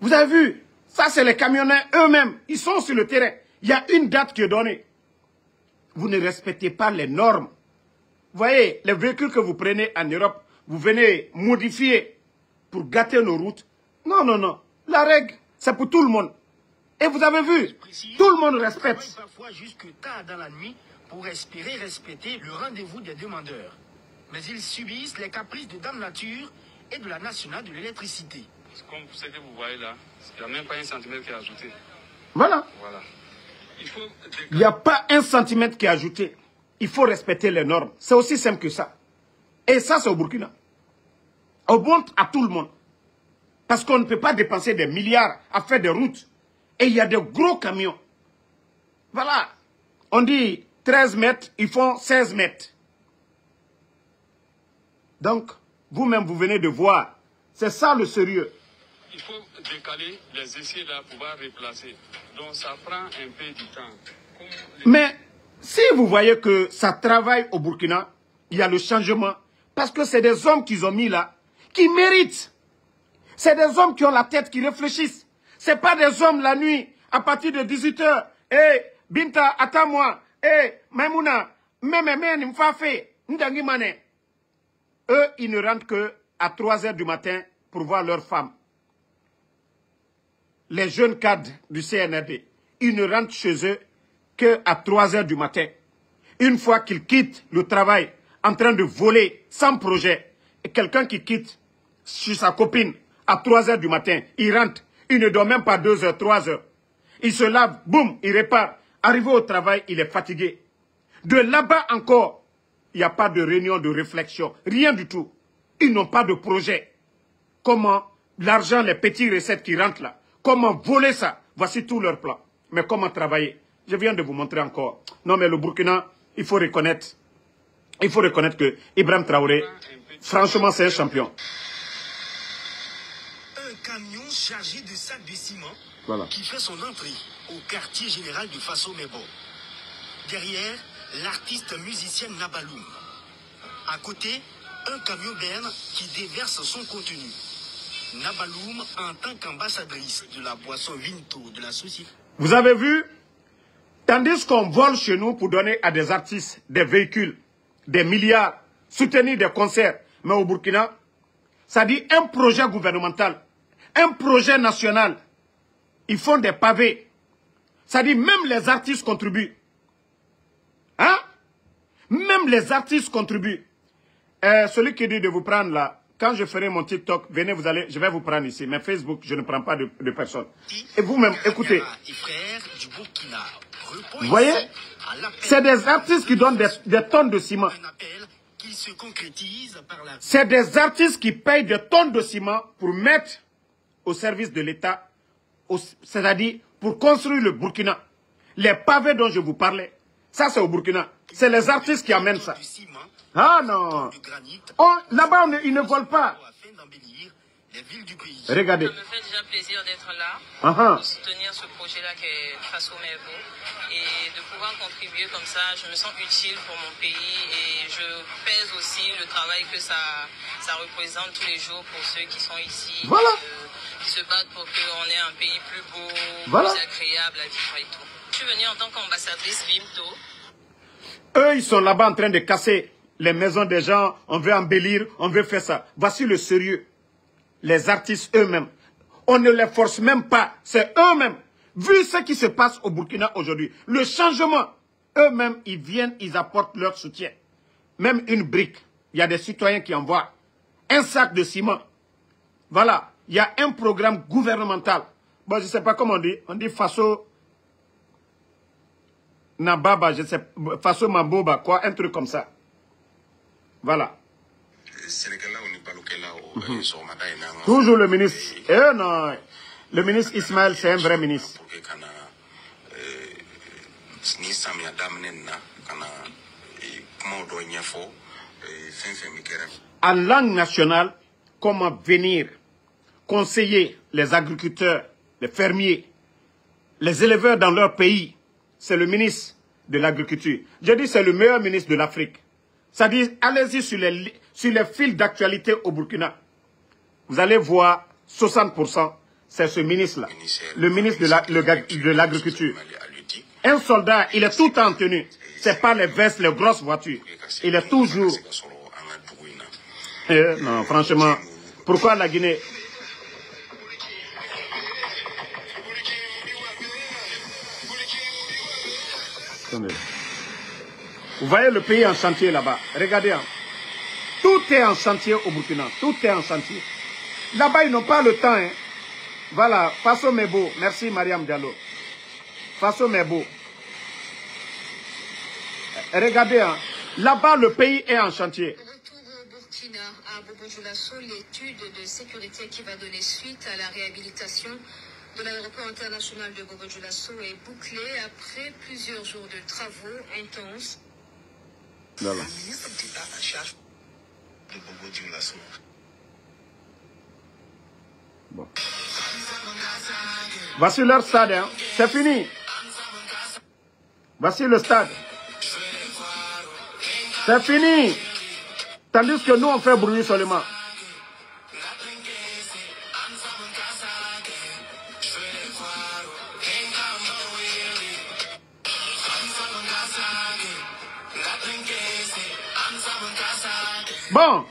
Vous avez vu, ça c'est les camionneurs eux-mêmes, ils sont sur le terrain. Il y a une date qui est donnée. Vous ne respectez pas les normes. Vous voyez, les véhicules que vous prenez en Europe, vous venez modifier pour gâter nos routes. Non, non, non. La règle, c'est pour tout le monde. Et vous avez vu, tout le monde respecte. Parfois jusque tard dans la nuit pour espérer respecter le rendez-vous des demandeurs. Mais ils subissent les caprices de Dame Nature et de la Nationale de l'électricité. Comme ce que vous voyez là, il n'y a même pas un centimètre qui est ajouté. Voilà. Voilà. Il n'y a pas un centimètre qui est ajouté. Il faut respecter les normes. C'est aussi simple que ça. Et ça, c'est au Burkina. On montre à tout le monde. Parce qu'on ne peut pas dépenser des milliards à faire des routes. Et il y a de gros camions. Voilà. On dit 13 mètres, ils font 16 mètres. Donc, vous-même, vous venez de voir. C'est ça le sérieux. Il faut décaler les essais là pour pouvoir replacer. Donc, ça prend un peu du temps. Mais, si vous voyez que ça travaille au Burkina, il y a le changement. Parce que c'est des hommes qu'ils ont mis là, qui méritent. C'est des hommes qui ont la tête, qui réfléchissent. C'est pas des hommes la nuit, à partir de 18 h. Eh, Binta, attends-moi. Eh, Maimouna, eux, ils ne rentrent que à 3 h du matin pour voir leurs femmes. Les jeunes cadres du CNRD, ils ne rentrent chez eux qu'à 3 h du matin. Une fois qu'ils quittent le travail en train de voler sans projet, et quelqu'un qui quitte chez sa copine à 3 h du matin, il rentre, il ne dort même pas 2 h, 3 h. Il se lave, boum, il répare. Arrivé au travail, il est fatigué. De là-bas encore, il n'y a pas de réunion, de réflexion, rien du tout. Ils n'ont pas de projet. Comment l'argent, les petites recettes qui rentrent là, comment voler ça? Voici tout leur plan. Mais comment travailler? Je viens de vous montrer encore. Non, mais le Burkina, il faut reconnaître que Ibrahim Traoré, franchement, c'est un champion. Un camion chargé de sacs de ciment qui fait son entrée au quartier général de Faso Mebo. Derrière, l'artiste musicien Nabaloum. À côté, un camion berne qui déverse son contenu. Nabaloum en tant qu'ambassadrice de la boisson Vinto de la société. Vous avez vu? Tandis qu'on vole chez nous pour donner à des artistes des véhicules, des milliards, soutenir des concerts. Mais au Burkina, ça dit un projet gouvernemental, un projet national. Ils font des pavés. Ça dit même les artistes contribuent. Hein? Même les artistes contribuent. Celui qui dit de vous prendre là, quand je ferai mon TikTok, venez, je vais vous prendre ici. Mais Facebook, je ne prends pas de personne. Et vous-même, écoutez. Vous voyez? C'est des artistes qui donnent des tonnes de ciment. C'est des artistes qui payent des tonnes de ciment pour mettre au service de l'État, c'est-à-dire pour construire le Burkina. Les pavés dont je vous parlais, ça c'est au Burkina. C'est les artistes qui amènent ça. Ah non. Là-bas, ils ne volent pas. Regardez. Ça me fait déjà plaisir d'être là, pour soutenir ce projet-là qui est Faso Mebo. Et de pouvoir contribuer comme ça, je me sens utile pour mon pays et je pèse aussi le travail que ça représente tous les jours pour ceux qui sont ici, qui se battent pour qu'on ait un pays plus beau, plus agréable à vivre et tout. Je suis venue en tant qu'ambassadrice Vinto. Eux, ils sont là-bas en train de casser les maisons des gens, on veut embellir, on veut faire ça. Voici le sérieux. Les artistes eux-mêmes, on ne les force même pas, c'est eux-mêmes. Vu ce qui se passe au Burkina aujourd'hui, le changement, eux-mêmes, ils viennent, ils apportent leur soutien. Même une brique, il y a des citoyens qui envoient un sac de ciment. Voilà, il y a un programme gouvernemental bon, je ne sais pas comment on dit Faso Nababa, je sais, Faso Maboba, quoi, un truc comme ça. Voilà. Toujours le ministre. Non, le ministre Ismaël, c'est un vrai ministre. En langue nationale, comment venir conseiller les agriculteurs, les fermiers, les éleveurs dans leur pays. C'est le ministre de l'Agriculture. Je dis c'est le meilleur ministre de l'Afrique. C'est-à-dire, allez-y sur les fils d'actualité au Burkina. Vous allez voir 60%, c'est ce ministre-là, le ministre de l'Agriculture. Un soldat, il est tout en tenue. C'est pas les vestes, les grosses voitures. Il est toujours... non, franchement, pourquoi la Guinée... Attendez. Vous voyez le pays en chantier là-bas. Regardez. Hein. Tout est en chantier au Burkina. Tout est en chantier. Là-bas, ils n'ont pas le temps. Hein. Voilà. Faso Mebo. Merci, Mariam Diallo. Faso Mebo. Regardez. Hein. Là-bas, le pays est en chantier. Retour au Burkina, à Bobo Dioulasso, l'étude de sécurité qui va donner suite à la réhabilitation de l'aéroport international de Bobo Dioulasso est bouclée après plusieurs jours de travaux intenses. Là. Le ministre d'État en charge de Bobo Dioulasso. Bon. Voici leur stade, hein. C'est fini. Voici le stade. C'est fini. Tandis que nous, on fait bruit seulement. Bon,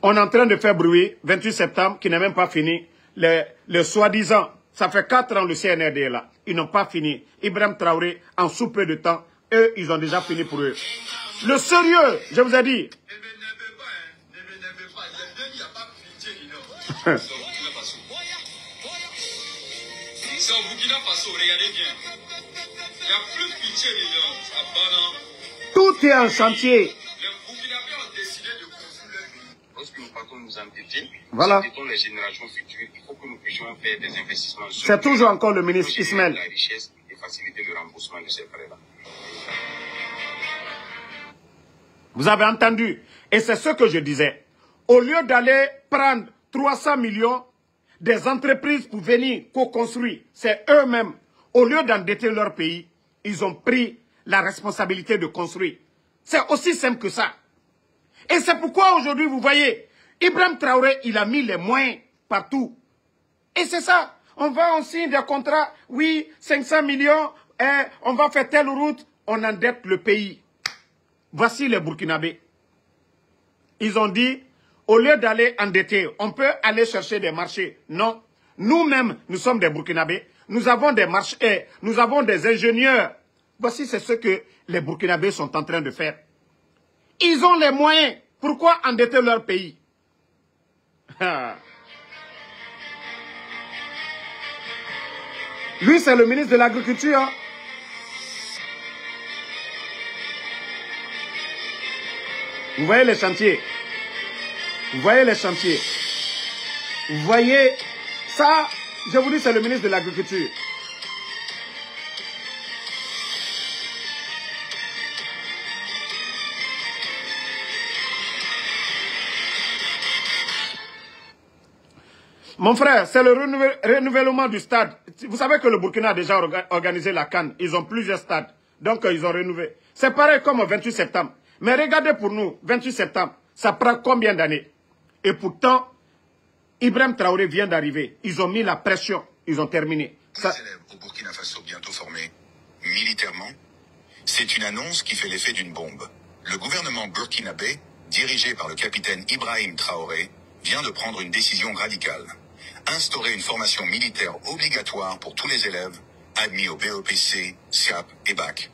on est en train de faire bruit, 28 septembre, qui n'est même pas fini. Les soi-disant, ça fait 4 ans le CNRD est là. Ils n'ont pas fini. Ibrahim Traoré, en sous peu de temps, eux, ils ont déjà fini pour eux. Le sérieux, je vous ai dit. C'est au Burkina Faso, regardez bien. Il n'y a plus de pitié dedans. Tout est en chantier. Les Burkinabés ont décidé de construire leur pays. Lorsque nous partons nous endetter, voilà. Nous les générations futures, il faut que nous puissions faire des investissements. C'est toujours encore le ministre Ismaël. La richesse et faciliter le remboursement de ces frais-là. Vous avez entendu. Et c'est ce que je disais. Au lieu d'aller prendre 300 millions des entreprises pour venir co-construire, c'est eux-mêmes. Au lieu d'endetter leur pays, ils ont pris la responsabilité de construire. C'est aussi simple que ça. Et c'est pourquoi aujourd'hui, vous voyez, Ibrahim Traoré, il a mis les moyens partout. Et c'est ça. On signe des contrats, oui, 500 millions, on va faire telle route, on endette le pays. Voici les Burkinabés. Ils ont dit, au lieu d'aller endetter, on peut aller chercher des marchés. Non. Nous-mêmes, nous sommes des Burkinabés. Nous avons des marchés, nous avons des ingénieurs. Voici, c'est ce que les Burkinabés sont en train de faire. Ils ont les moyens. Pourquoi endetter leur pays? Lui, c'est le ministre de l'Agriculture. Hein? Vous voyez les chantiers. Vous voyez les chantiers. Vous voyez ça, je vous dis, c'est le ministre de l'Agriculture. Mon frère, c'est le renouvellement du stade. Vous savez que le Burkina a déjà organisé la CAN. Ils ont plusieurs stades. Donc, ils ont renouvelé. C'est pareil comme au 28 septembre. Mais regardez pour nous, 28 septembre, ça prend combien d'années? Et pourtant, Ibrahim Traoré vient d'arriver. Ils ont mis la pression. Ils ont terminé. Les élèves au Burkina Faso bientôt formés militairement, c'est une annonce qui fait l'effet d'une bombe. Le gouvernement burkinabé, dirigé par le capitaine Ibrahim Traoré, vient de prendre une décision radicale. Instaurer une formation militaire obligatoire pour tous les élèves admis au BEPC, SIAP et BAC.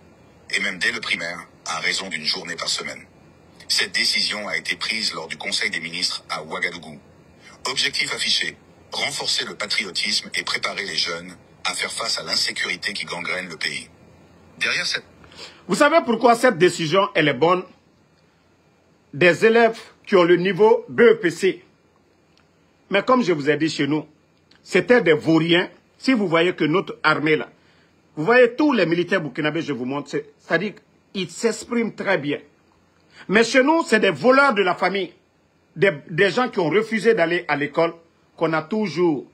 Et même dès le primaire, à raison d'une journée par semaine. Cette décision a été prise lors du Conseil des ministres à Ouagadougou. Objectif affiché, renforcer le patriotisme et préparer les jeunes à faire face à l'insécurité qui gangrène le pays. Derrière cette... Vous savez pourquoi cette décision, elle est bonne? Des élèves qui ont le niveau BEPC. Mais comme je vous ai dit chez nous, c'était des vauriens. Si vous voyez que notre armée là, vous voyez tous les militaires burkinabés, je vous montre, c'est-à-dire qu'ils s'expriment très bien. Mais chez nous, c'est des voleurs de la famille. Des gens qui ont refusé d'aller à l'école, qu'on a toujours,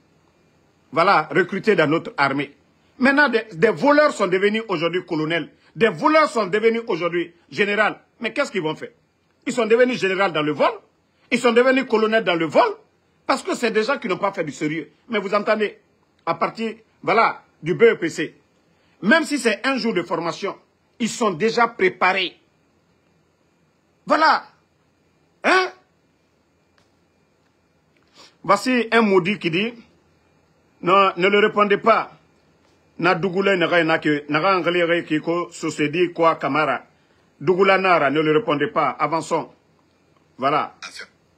voilà, recrutés dans notre armée. Maintenant, des voleurs sont devenus aujourd'hui colonels. Des voleurs sont devenus aujourd'hui généraux. Mais qu'est-ce qu'ils vont faire? Ils sont devenus généraux dans le vol. Ils sont devenus colonels dans le vol. Parce que c'est des gens qui n'ont pas fait du sérieux. Mais vous entendez, à partir, voilà, du BEPC, même si c'est un jour de formation, ils sont déjà préparés. Voilà. Hein? Voici un maudit qui dit, non, ne le répondez pas. Na Dougoula n'aura en kiko sosedi quoi Kamara. Dougoula Nara, ne le répondez pas. Avançons. Voilà.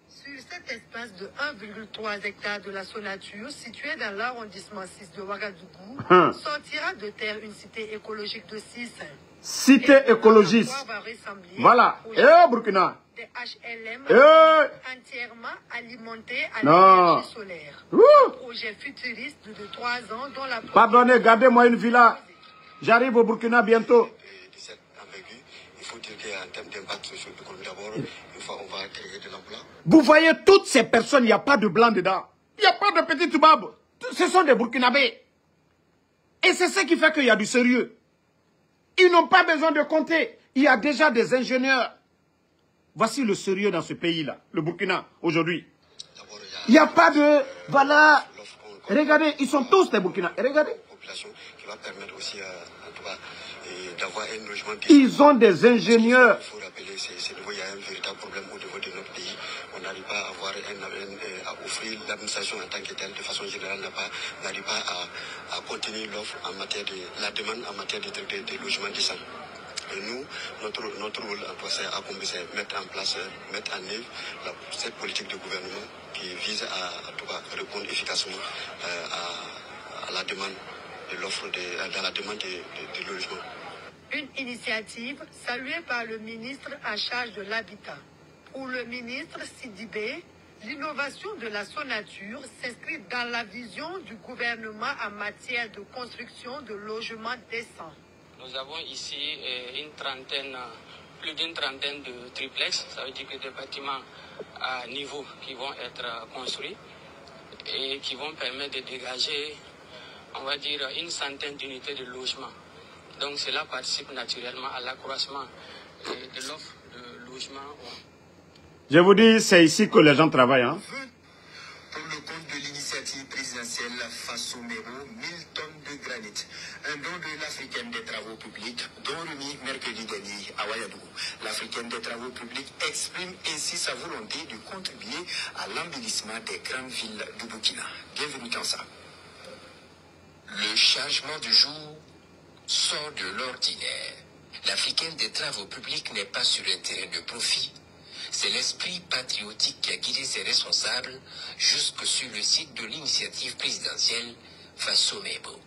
Sur cet espace de 1,3 hectares de la Sonature, situé dans l'arrondissement 6 de Ouagadougou, sortira de terre une cité écologique de 6. Cité écologiste. Voilà. Burkina. Des HLM entièrement alimentés à l'énergie solaire. Un projet futuriste de 3 ans dont la... Pardonnez, gardez-moi une villa. J'arrive au Burkina bientôt. Il faut dire qu'en termes d'impact socio-économique d'abord, une fois on va créer de l'emploi. Vous voyez toutes ces personnes, il n'y a pas de blanc dedans. Il n'y a pas de petits toubabs. Ce sont des Burkinabés. Et c'est ce qui fait qu'il y a du sérieux. Ils n'ont pas besoin de compter. Il y a déjà des ingénieurs. Voici le sérieux dans ce pays-là, le Burkina, aujourd'hui. Il n'y a pas de... Voilà. Regardez, ils sont tous des Burkina. Regardez. Qui va permettre aussi, en tout cas, d'avoir un logement... Ils ont des ingénieurs. Il faut rappeler, il y a un véritable problème au niveau de notre pays. On n'arrive pas à avoir à offrir l'administration en tant que telle, de façon générale, n'arrive pas à contenir l'offre en matière de la demande en matière de logement décent. Et nous, notre rôle, c'est à mettre en place, mettre en œuvre cette politique de gouvernement qui vise à répondre efficacement à la demande de l'offre, dans la demande de logement. Une initiative saluée par le ministre en charge de l'habitat. Pour le ministre Sidibé, l'innovation de la Sonature s'inscrit dans la vision du gouvernement en matière de construction de logements décents. Nous avons ici plus d'une trentaine de triplex, ça veut dire que des bâtiments à niveau qui vont être construits et qui vont permettre de dégager, on va dire, une centaine d'unités de logement. Donc cela participe naturellement à l'accroissement de l'offre de logement. Je vous dis, c'est ici que les gens travaillent. Hein? Pour le compte de l'initiative présidentielle Faso Mebo, 1000 tonnes de granit. Un don de l'Africaine des Travaux Publics, don remis mercredi dernier à Ouagadougou. L'Africaine des Travaux Publics exprime ainsi sa volonté de contribuer à l'embellissement des grandes villes du Burkina. Bienvenue dans ça. Le changement du jour sort de l'ordinaire. L'Africaine des Travaux Publics n'est pas sur un terrain de profit. C'est l'esprit patriotique qui a guidé ses responsables jusque sur le site de l'initiative présidentielle Faso Mebo.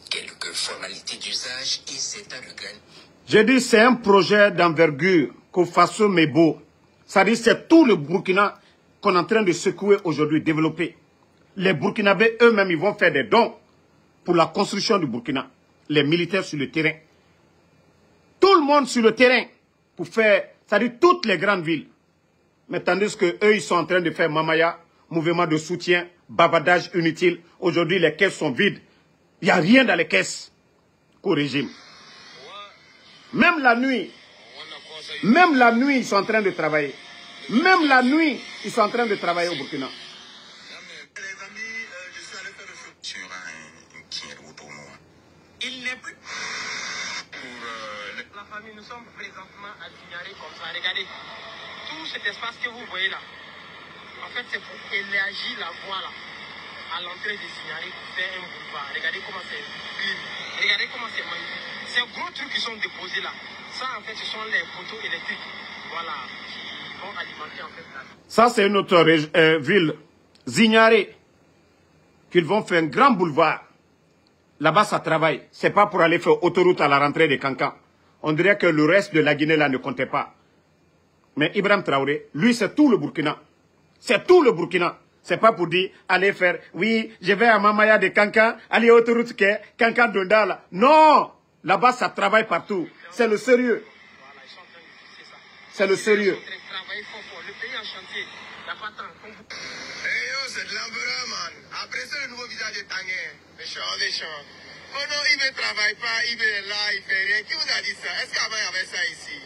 Quelques formalités d'usage et c'est à le grain. J'ai dit c'est un projet d'envergure que Faso Mebo. Ça dit c'est tout le Burkina qu'on est en train de secouer aujourd'hui, développer. Les Burkinabés eux-mêmes ils vont faire des dons pour la construction du Burkina. Les militaires sur le terrain. Tout le monde sur le terrain pour faire, ça dit toutes les grandes villes. Mais tandis que eux ils sont en train de faire mamaya, mouvement de soutien, bavardage inutile. Aujourd'hui les caisses sont vides. Il n'y a rien dans les caisses qu'au régime. Même la nuit, ils sont en train de travailler. Même la nuit, ils sont en train de travailler au Burkina. Il n'est plus pour la famille. Nous sommes présentement à Signaré comme ça. Regardez, tout cet espace que vous voyez là, en fait, c'est pour élargir la voie là, à l'entrée de Signaré, pour faire un boulevard. Regardez comment c'est clean. Regardez comment c'est magnifique. Ces gros trucs qui sont déposés là, ça en fait, ce sont les poteaux électriques, voilà, qui vont alimenter en fait là. Ça, c'est une autre ville, Zignaré. qu'ils vont faire un grand boulevard. Là-bas, ça travaille. Ce n'est pas pour aller faire autoroute à la rentrée des Cancans. On dirait que le reste de la Guinée, là, ne comptait pas. Mais Ibrahim Traoré, lui, c'est tout le Burkina. C'est tout le Burkina. C'est pas pour dire, allez faire, oui, je vais à Mamaya de Cancan, aller autoroute que Cancan Dondala. Non! Là-bas, ça travaille partout. C'est le sérieux. C'est le sérieux. C'est de l'empereur, man. Après ça, le nouveau visage de Tanguay. Méchant. Pendant il ne travaille pas, il est là, il fait rien. Qui vous a dit ça? Est-ce qu'avant il y avait ça ici?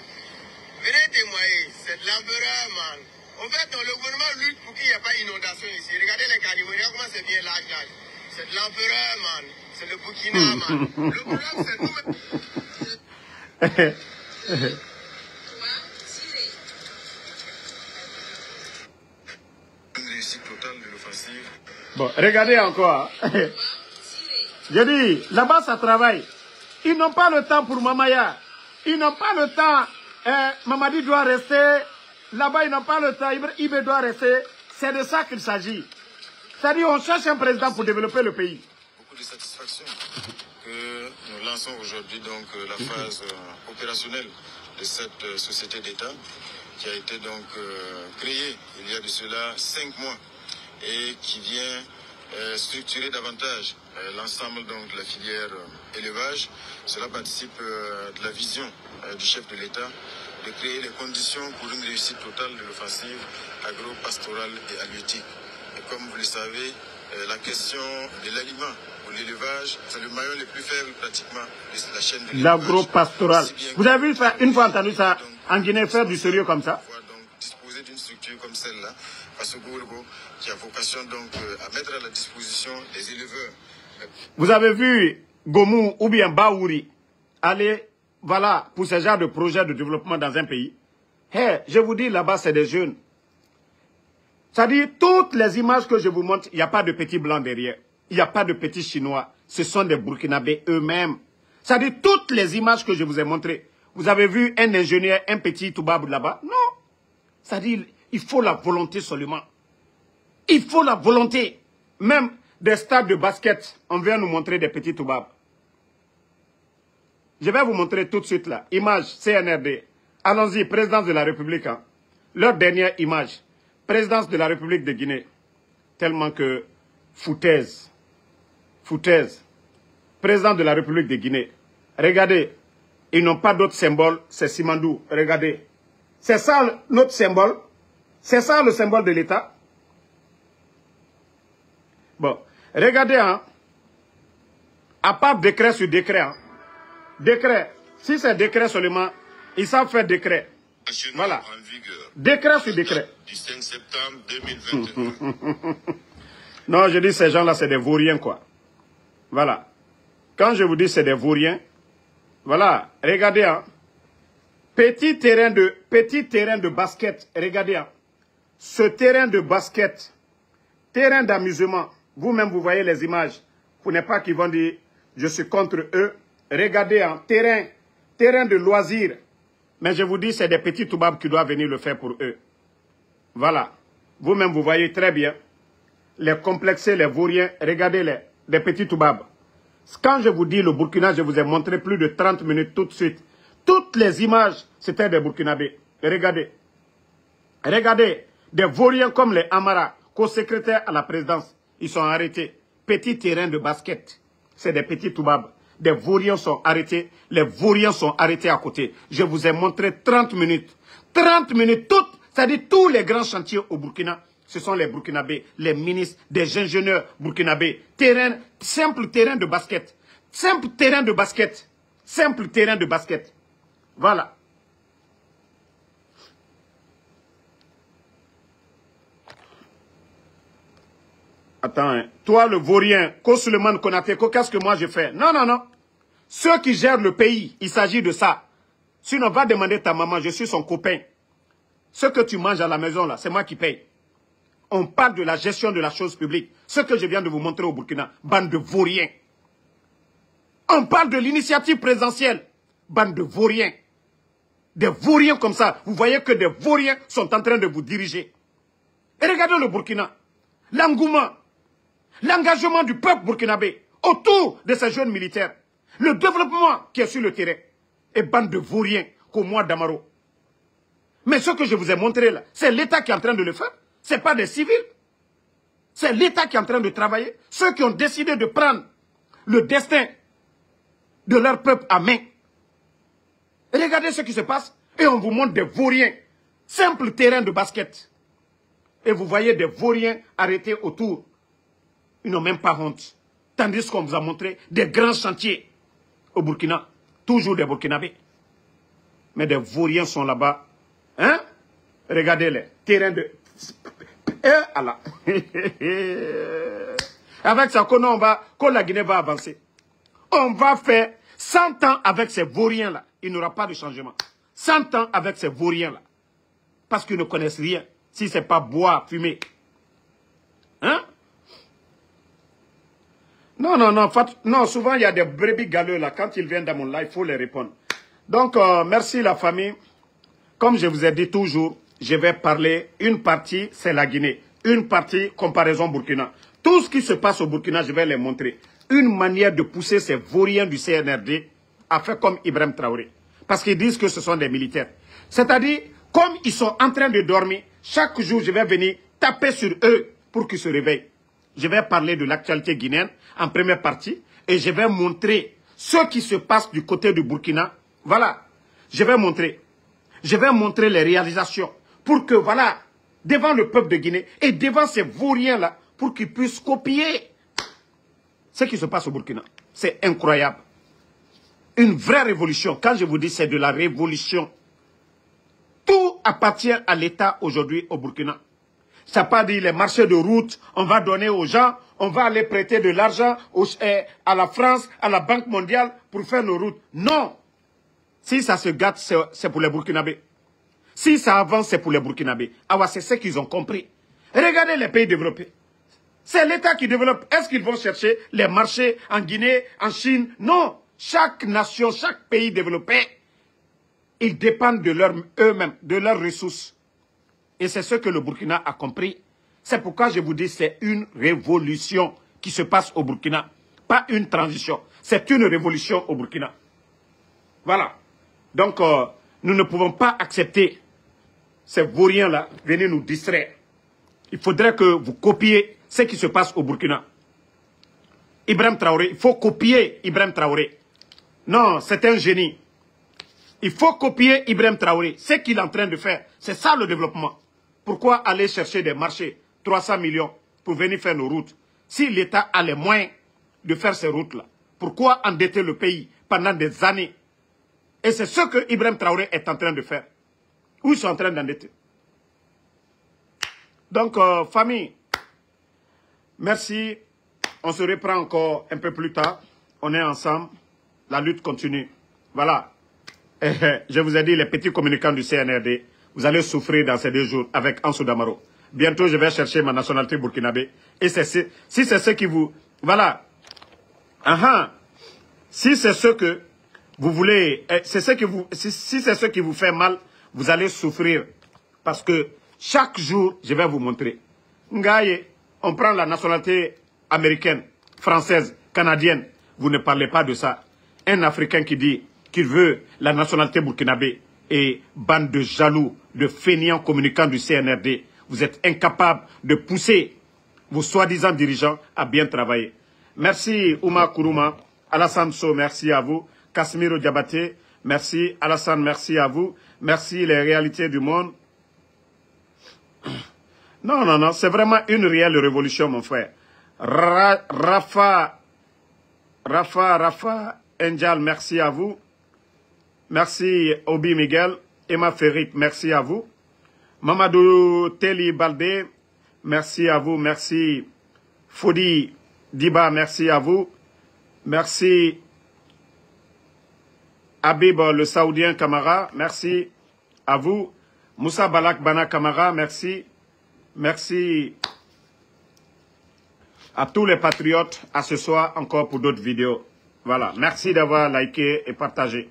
Venez témoigner. C'est de l'empereur, man. En fait, le gouvernement lutte pour qu'il n'y ait pas d'inondation ici. Regardez les carnivores, regardez comment c'est bien large. C'est de l'empereur, man. C'est le Burkina, man. Le problème, c'est nous. Bon, regardez encore. Je dis, là-bas, ça travaille. Ils n'ont pas le temps pour Mamaya. Ils n'ont pas le temps. Mamadi doit rester. Là-bas, ils n'ont pas le temps. Ibé doit rester. C'est de ça qu'il s'agit. C'est-à-dire, on cherche un président pour développer le pays. Beaucoup de satisfaction que nous lançons aujourd'hui donc la phase opérationnelle de cette société d'État qui a été donc créée il y a de cela 5 mois et qui vient structurer davantage l'ensemble de la filière élevage. Cela participe de la vision du chef de l'État de créer les conditions pour une réussite totale de l'offensive agro-pastorale et halieutique. Et comme vous le savez, la question de l'aliment ou l'élevage, c'est le maillon le plus faible pratiquement de la chaîne de l'élevage. L'agro-pastoral. Vous avez vu ça, une fois entendu ça en Guinée faire du sérieux comme ça? Donc disposer d'une structure comme celle-là, parce que Gourgo, qui a vocation donc à mettre à la disposition des éleveurs. Vous avez vu Gomou ou bien Baouri aller, voilà, pour ce genre de projet de développement dans un pays? Hey, je vous dis, là-bas, c'est des jeunes. C'est-à-dire, toutes les images que je vous montre, il n'y a pas de petits blancs derrière. Il n'y a pas de petits Chinois. Ce sont des Burkinabés eux-mêmes. C'est-à-dire, toutes les images que je vous ai montrées. Vous avez vu un ingénieur, un petit Toubab là-bas? Non. C'est-à-dire, il faut la volonté seulement. Il faut la volonté. Même des stades de basket, on vient nous montrer des petits Toubab. Je vais vous montrer tout de suite là. Image CNRD. Allons-y, présidence de la République. Hein. Leur dernière image. Présidence de la République de Guinée. Tellement que foutaise. Foutaise. Président de la République de Guinée. Regardez. Ils n'ont pas d'autre symbole. C'est Simandou. Regardez. C'est ça notre symbole. C'est ça le symbole de l'État. Bon. Regardez. Hein. À part décret sur décret. Hein. Décret. Si c'est décret seulement, ils savent faire décret. Voilà. Décret sur décret. Du 5 septembre 2021. Non, je dis ces gens-là, c'est des vauriens, quoi. Voilà. Quand je vous dis c'est des vauriens, voilà, regardez, hein. Petit terrain de basket, regardez, hein. Ce terrain de basket, terrain d'amusement, vous-même, vous voyez les images. Vous n'êtes pas qui vont dire, je suis contre eux. Regardez, hein, terrain de loisirs. Mais je vous dis, c'est des petits Toubabs qui doivent venir le faire pour eux. Voilà. Vous-même, vous voyez très bien. Les complexés, les vauriens, regardez-les, des petits Toubabs. Quand je vous dis le Burkina, je vous ai montré plus de 30 minutes tout de suite. Toutes les images, c'était des Burkinabés. Regardez. Regardez, des vauriens comme les Amara, co-secrétaires à la présidence. Ils sont arrêtés. Petit terrain de basket. C'est des petits Toubabs. Des vauriens sont arrêtés. Les vauriens sont arrêtés à côté. Je vous ai montré 30 minutes. 30 minutes, toutes. C'est-à-dire tous les grands chantiers au Burkina. Ce sont les Burkinabés, les ministres, des ingénieurs burkinabés. Terrain, simple terrain de basket. Simple terrain de basket. Simple terrain de basket. Voilà. Attends, hein. Toi le vaurien, Suleiman Konaté, qu'est-ce que moi je fais? Non, non, non. Ceux qui gèrent le pays, il s'agit de ça. Sinon, va demander ta maman, je suis son copain. Ce que tu manges à la maison, là, c'est moi qui paye. On parle de la gestion de la chose publique. Ce que je viens de vous montrer au Burkina, bande de vauriens. On parle de l'initiative présidentielle, bande de vauriens. Des vauriens comme ça. Vous voyez que des vauriens sont en train de vous diriger. Et regardez le Burkina. L'engouement. l'engagement du peuple burkinabé autour de ces jeunes militaires, le développement qui est sur le terrain, et bande de vauriens qu'au mois d'Amaro. Mais ce que je vous ai montré là, c'est l'État qui est en train de le faire. Ce n'est pas des civils. C'est l'État qui est en train de travailler. Ceux qui ont décidé de prendre le destin de leur peuple à main. Regardez ce qui se passe et on vous montre des vauriens. Simple terrain de basket. Et vous voyez des vauriens arrêtés autour. Ils n'ont même pas honte. Tandis qu'on vous a montré des grands chantiers au Burkina. Toujours des Burkinabés. Mais des vauriens sont là-bas. Hein? Regardez-les. Terrain de... Allah. Avec ça, quand la Guinée va avancer, on va faire 100 ans avec ces vauriens-là. Il n'y aura pas de changement. 100 ans avec ces vauriens-là. Parce qu'ils ne connaissent rien. Si ce n'est pas boire, fumer. Hein? Non, non, non. Non, souvent, il y a des brebis galeux là. Quand ils viennent dans mon live, il faut les répondre. Donc, merci la famille. Comme je vous ai dit toujours, je vais parler, une partie, c'est la Guinée. Une partie, comparaison Burkina. Tout ce qui se passe au Burkina, je vais les montrer. Une manière de pousser ces vauriens du CNRD à faire comme Ibrahim Traoré. Parce qu'ils disent que ce sont des militaires. C'est-à-dire, comme ils sont en train de dormir, chaque jour, je vais venir taper sur eux pour qu'ils se réveillent. Je vais parler de l'actualité guinéenne en première partie et je vais montrer ce qui se passe du côté du Burkina. Voilà, je vais montrer. Je vais montrer les réalisations pour que, voilà, devant le peuple de Guinée et devant ces vauriens-là, pour qu'ils puissent copier ce qui se passe au Burkina. C'est incroyable. Une vraie révolution. Quand je vous dis c'est de la révolution, tout appartient à l'État aujourd'hui au Burkina. Ça n'a pas dit les marchés de route, on va donner aux gens, on va aller prêter de l'argent à la France, à la Banque mondiale pour faire nos routes. Non. Si ça se gâte, c'est pour les Burkinabés. Si ça avance, c'est pour les Burkinabés. Ah ouais, c'est ce qu'ils ont compris. Regardez les pays développés. C'est l'État qui développe. Est-ce qu'ils vont chercher les marchés en Guinée, en Chine? Non. Chaque nation, chaque pays développé, ils dépendent de eux-mêmes, de leurs ressources. Et c'est ce que le Burkina a compris. C'est pourquoi je vous dis c'est une révolution qui se passe au Burkina. Pas une transition. C'est une révolution au Burkina. Voilà. Donc, nous ne pouvons pas accepter ces vauriens-là venir nous distraire. Il faudrait que vous copiez ce qui se passe au Burkina. Ibrahim Traoré, il faut copier Ibrahim Traoré. Non, c'est un génie. Il faut copier Ibrahim Traoré. Ce qu'il est en train de faire, c'est ça le développement. Pourquoi aller chercher des marchés, 300 millions, pour venir faire nos routes? Si l'État a les moyens de faire ces routes-là, pourquoi endetter le pays pendant des années? Et c'est ce que Ibrahim Traoré est en train de faire. Où ils sont en train d'endetter. Donc, famille, merci. On se reprend encore un peu plus tard. On est ensemble. La lutte continue. Voilà. Je vous ai dit, les petits communicants du CNRD, vous allez souffrir dans ces 2 jours avec Ansou Damaro. Bientôt, je vais chercher ma nationalité burkinabé. Et si c'est ce qui vous... Voilà. Si c'est ce que vous voulez... Si c'est ce qui vous fait mal, vous allez souffrir. Parce que chaque jour, je vais vous montrer. Ngaye, on prend la nationalité américaine, française, canadienne. Vous ne parlez pas de ça. Un Africain qui dit qu'il veut la nationalité burkinabé et bande de jaloux, de fainéants communicants du CNRD. Vous êtes incapables de pousser vos soi-disant dirigeants à bien travailler. Merci Ouma Kourouma. Alassane So, merci à vous. Casimiro Diabaté, merci. Alassane, merci à vous. Merci les réalités du monde. Non, non, non, c'est vraiment une réelle révolution, mon frère. Rafa Enjal, merci à vous. Merci Obi Miguel. Emma Ferrit, merci à vous. Mamadou Teli Baldé, merci à vous. Merci Fodi Diba, merci à vous. Merci Habib le Saoudien Kamara, merci à vous. Moussa Balak Bana Kamara, merci. Merci à tous les patriotes. À ce soir encore pour d'autres vidéos. Voilà. Merci d'avoir liké et partagé.